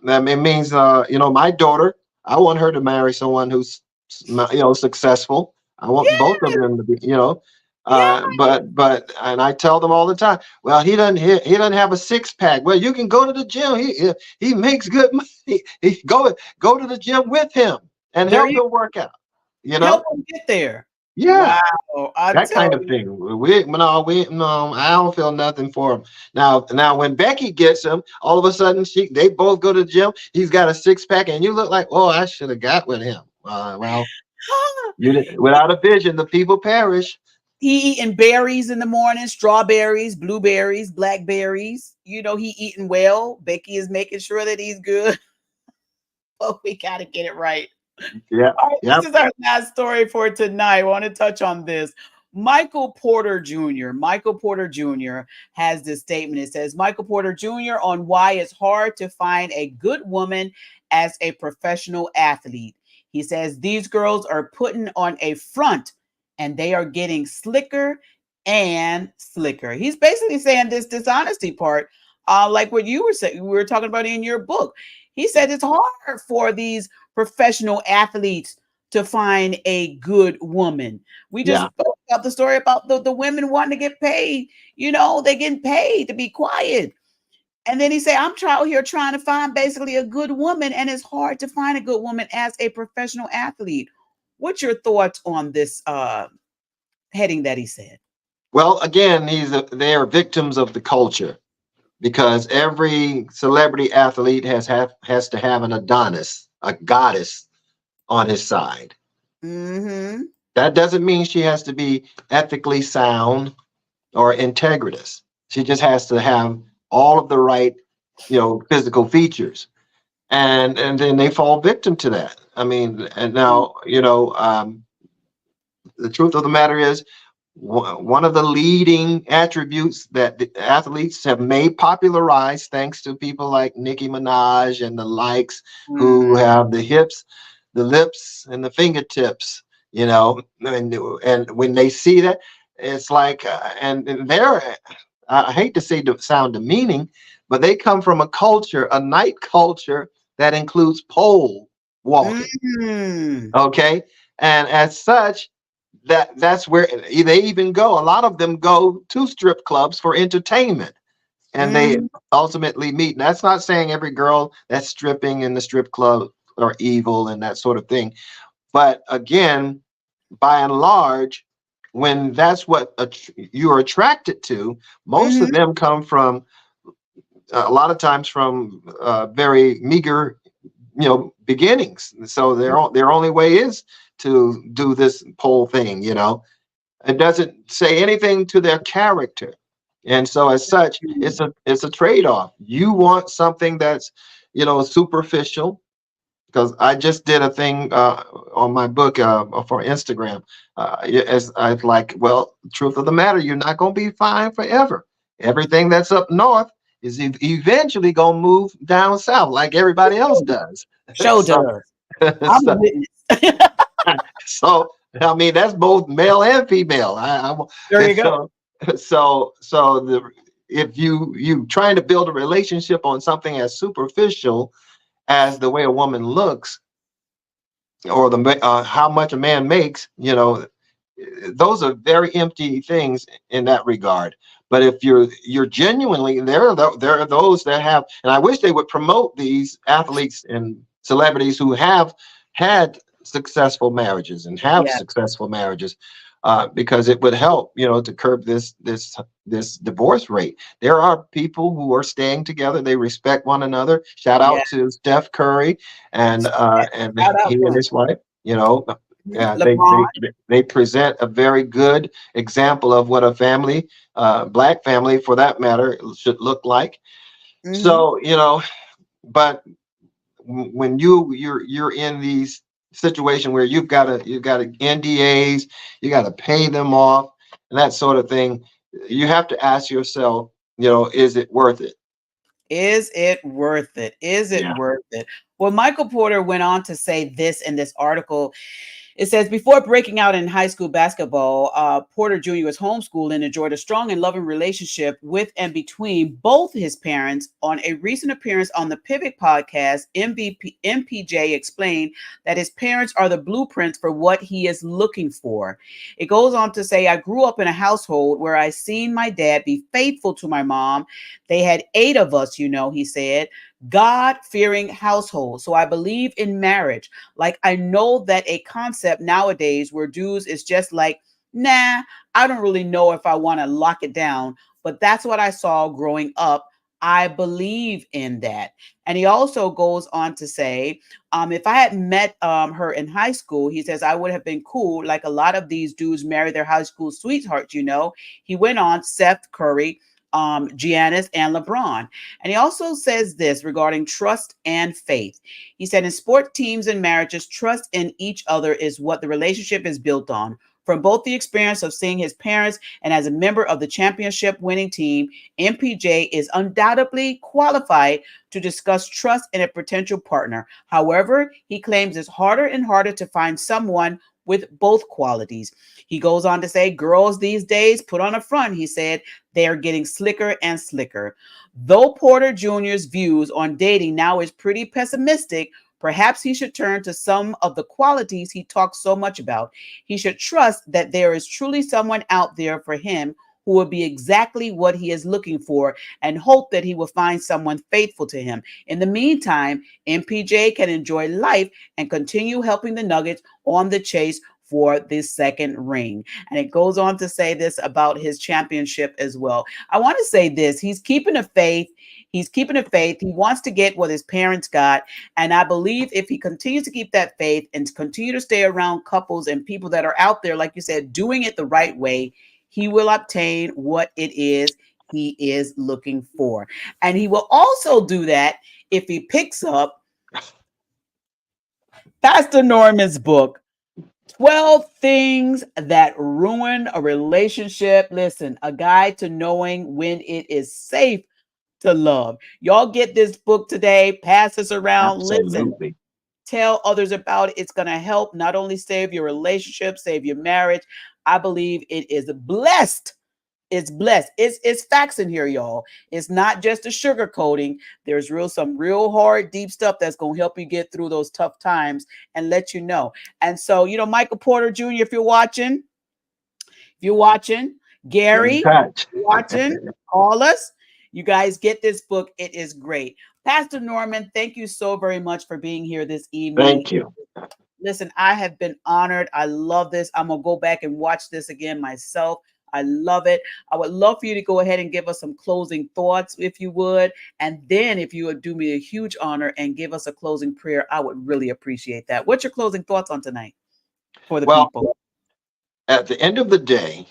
It means my daughter. I want her to marry someone who's successful. I want both of them to be. Yeah. But and I tell them all the time. Well, he doesn't have a six pack. Well, you can go to the gym. He makes good money. Go to the gym with him and There help you him work out. You help know, them get there. yeah, Wow. I that kind tell of you. thing. No, I don't feel nothing for him. Now, when Becky gets him, all of a sudden they both go to the gym. He's got a six pack, and you look like, oh, I should have got with him. Well, without a vision, the people perish. He eating berries in the morning, strawberries, blueberries, blackberries. He eating well. Becky is making sure that he's good. Oh, we got to get it right. Yeah, All right, yeah, this is our last story for tonight. I want to touch on this. Michael Porter Jr. Michael Porter Jr. has this statement. It says, Michael Porter Jr. on why it's hard to find a good woman as a professional athlete. He says, these girls are putting on a front and they are getting slicker and slicker. He's basically saying this dishonesty part, like what you were saying, we were talking about in your book. He said it's hard for these professional athletes to find a good woman. We just yeah. spoke about the story about the women wanting to get paid. They're getting paid to be quiet. And then he said, I'm out here trying to find basically a good woman, and it's hard to find a good woman as a professional athlete. What's your thoughts on this heading that he said? Well, again, they are victims of the culture because every celebrity athlete has to have an Adonis, a goddess on his side. Mm-hmm. That doesn't mean she has to be ethically sound or integritous. She just has to have all of the right, physical features. And then they fall victim to that. I mean, and now, the truth of the matter is one of the leading attributes that the athletes have made popularized thanks to people like Nicki Minaj and the likes who have the hips, the lips, and the fingertips, and when they see that, it's like, and they're, I hate to sound demeaning, but they come from a night culture that includes pole walking. Okay. And as such, that's where they even go. A lot of them go to strip clubs for entertainment, and they ultimately meet. And that's not saying every girl that's stripping in the strip club are evil and that sort of thing. But again, by and large, when that's what you're attracted to, most of them come from a lot of times from very meager, beginnings. So their only way is to do this pole thing. It doesn't say anything to their character, and so as such, it's a trade-off. You want something that's superficial, because I just did a thing on my book for Instagram. As I like, well, truth of the matter, you're not going to be fine forever. Everything that's up north is eventually going to move down south like everybody else does. Show so, does. I'm a witness. so I mean, that's both male and female. There you go. If you trying to build a relationship on something as superficial as the way a woman looks or how much a man makes, those are very empty things in that regard. But if you're genuinely, there are those that have, and I wish they would promote these athletes and celebrities who have had successful marriages and have Yeah, successful marriages, because it would help, to curb this divorce rate. There are people who are staying together. They respect one another. Shout yeah. out to Steph Curry and Shout he out to and him. his wife. You know, yeah, they LeBron. they they present a very good example of what a family, black family for that matter, should look like. Hmm. So, but when you're in these situation where you've got to NDAs, you got to pay them off and that sort of thing, you have to ask yourself, is it worth it? Is it worth it? Is it Yeah. worth it? Well, Michael Porter went on to say this in this article. It says, before breaking out in high school basketball, Porter Jr. was homeschooled and enjoyed a strong and loving relationship with and between both his parents. On a recent appearance on the Pivot podcast, MPJ explained that his parents are the blueprints for what he is looking for. It goes on to say, I grew up in a household where I seen my dad be faithful to my mom. They had 8 of us, he said. God-fearing household. So I believe in marriage. Like, I know that a concept nowadays where dudes is just like, nah, I don't really know if I want to lock it down, but that's what I saw growing up. I believe in that. And he also goes on to say, if I had met her in high school, he says, I would have been cool. Like a lot of these dudes marry their high school sweethearts. He went on, Seth Curry, Giannis, and LeBron. And he also says this regarding trust and faith. He said, in sport teams and marriages, trust in each other is what the relationship is built on. From both the experience of seeing his parents and as a member of the championship winning team, MPJ is undoubtedly qualified to discuss trust in a potential partner. However, he claims it's harder and harder to find someone with both qualities. He goes on to say, girls these days put on a front, he said. They are getting slicker and slicker. Though Porter Jr.'s views on dating now is pretty pessimistic, perhaps he should turn to some of the qualities he talks so much about. He should trust that there is truly someone out there for him who will be exactly what he is looking for, and hope that he will find someone faithful to him. In the meantime, MPJ can enjoy life and continue helping the Nuggets on the chase for this second ring. And it goes on to say this about his championship as well. I want to say this. He's keeping the faith. He's keeping the faith. He wants to get what his parents got. And I believe if he continues to keep that faith and continue to stay around couples and people that are out there, like you said, doing it the right way, he will obtain what it is he is looking for. And he will also do that if he picks up Pastor Norman's book, 12 Things That Ruin a Relationship. Listen, a guide to knowing when it is safe to love. Y'all get this book today, pass this around. Listen, Absolutely. tell others about it. It's going to help not only save your relationship, save your marriage. I believe it is blessed. It's blessed. It's facts in here, y'all. It's not just a sugar coating. There's some real hard, deep stuff that's gonna help you get through those tough times and let you know. And so, Michael Porter Jr., if you're watching, Get in Gary, touch. watching, call us. You guys get this book. It is great. Pastor Norman, thank you so very much for being here this evening. Thank you. Listen, I have been honored. I love this. I'm going to go back and watch this again myself. I love it. I would love for you to go ahead and give us some closing thoughts, if you would. And then if you would do me a huge honor and give us a closing prayer, I would really appreciate that. What's your closing thoughts on tonight for the Well, people? at the end of the day,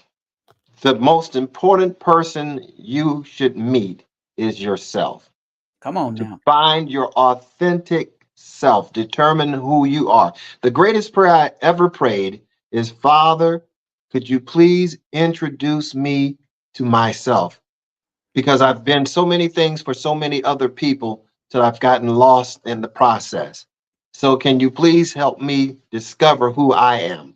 the most important person you should meet is yourself. Come on To now. find your authentic self, determine who you are. The greatest prayer I ever prayed is, Father, could you please introduce me to myself? Because I've been so many things for so many other people that I've gotten lost in the process. So can you please help me discover who I am?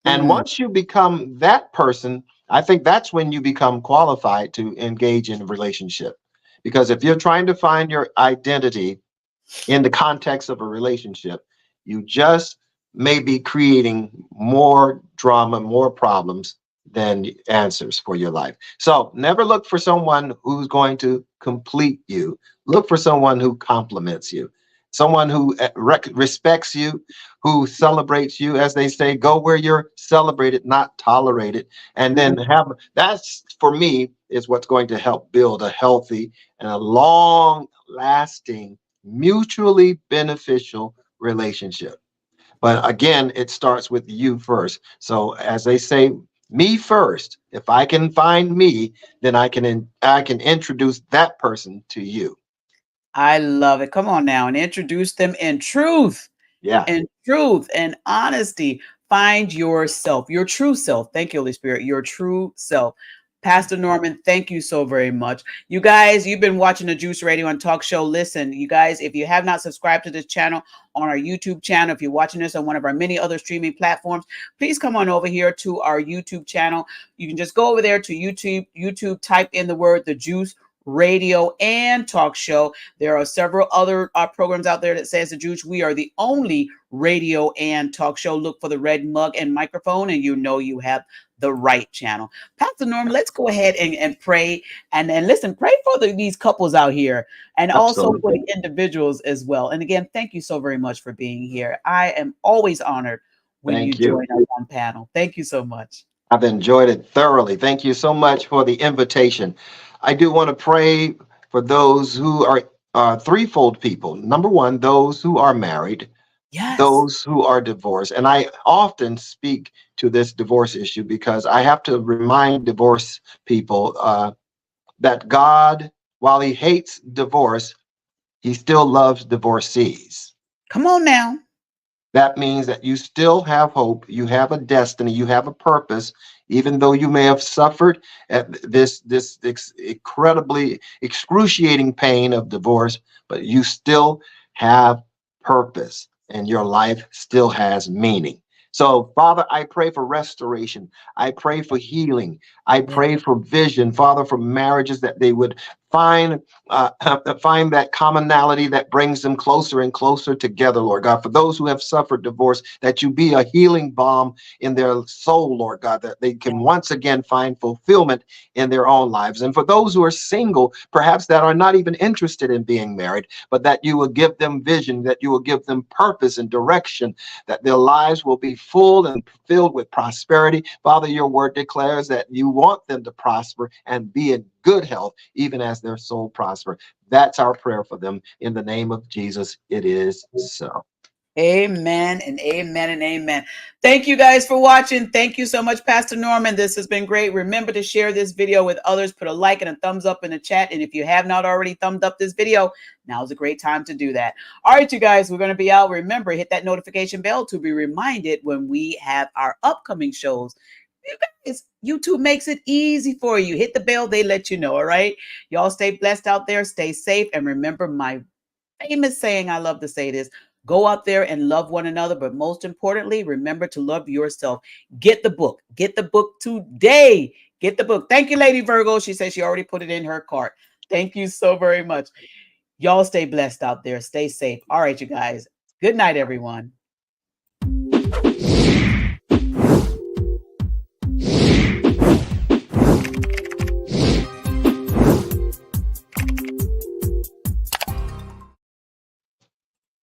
And Mm, once you become that person, I think that's when you become qualified to engage in a relationship. Because if you're trying to find your identity in the context of a relationship, you just may be creating more drama, more problems than answers for your life. So never look for someone who's going to complete you. Look for someone who compliments you, someone who respects you, who celebrates you. As they say, go where you're celebrated, not tolerated. And then that's, for me, is what's going to help build a healthy and a long lasting, mutually beneficial relationship. But again, it starts with you first. So as they say, me first. If I can find me, then I can introduce that person to you. I love it. Come on now and introduce them in truth. Yeah, And truth and honesty. Find yourself, your true self. Thank you, Holy Spirit, your true self. Pastor Norman, thank you so very much. You guys, you've been watching the Juice Radio and Talk Show. Listen, you guys, if you have not subscribed to this channel on our YouTube channel, if you're watching this on one of our many other streaming platforms, please come on over here to our YouTube channel. You can just go over there to YouTube, type in the word The Juice Radio and Talk Show. There are several other programs out there that says The Juice. We are the only radio and talk show. Look for the red mug and microphone, and you know you have the right channel. Pastor Norman, let's go ahead and pray. And listen, pray for these couples out here and also for absolutely. the individuals as well. And again, thank you so very much for being here. I am always honored when you Thank you. join us on panel. Thank you so much. I've enjoyed it thoroughly. Thank you so much for the invitation. I do want to pray for those who are threefold people. Number one, those who are married, Yes. those who are divorced. And I often speak to this divorce issue because I have to remind divorce people that God, while he hates divorce, he still loves divorcees. Come on now. That means that you still have hope, you have a destiny, you have a purpose, even though you may have suffered at this incredibly excruciating pain of divorce, but you still have purpose and your life still has meaning. So, Father, I pray for restoration. I pray for healing. I Yeah. pray for vision, Father, for marriages that they would find find that commonality that brings them closer and closer together, Lord God. For those who have suffered divorce, that you be a healing balm in their soul, Lord God, that they can once again find fulfillment in their own lives. And for those who are single, perhaps that are not even interested in being married, but that you will give them vision, that you will give them purpose and direction, that their lives will be full and filled with prosperity. Father, your word declares that you want them to prosper and be in good health, even as their soul prosper. That's our prayer for them. In the name of Jesus, it is so. Amen and amen and amen. Thank you guys for watching. Thank you so much, Pastor Norman. This has been great. Remember to share this video with others. Put a like and a thumbs up in the chat. And if you have not already thumbed up this video, now's a great time to do that. All right, you guys, we're going to be out. Remember, hit that notification bell to be reminded when we have our upcoming shows. You guys, YouTube makes it easy for you. Hit the bell, they let you know. All right. Y'all stay blessed out there. Stay safe. And remember my famous saying, I love to say this: go out there and love one another. But most importantly, remember to love yourself. Get the book. Get the book today. Get the book. Thank you, Lady Virgo. She says she already put it in her cart. Thank you so very much. Y'all stay blessed out there. Stay safe. All right, you guys. Good night, everyone.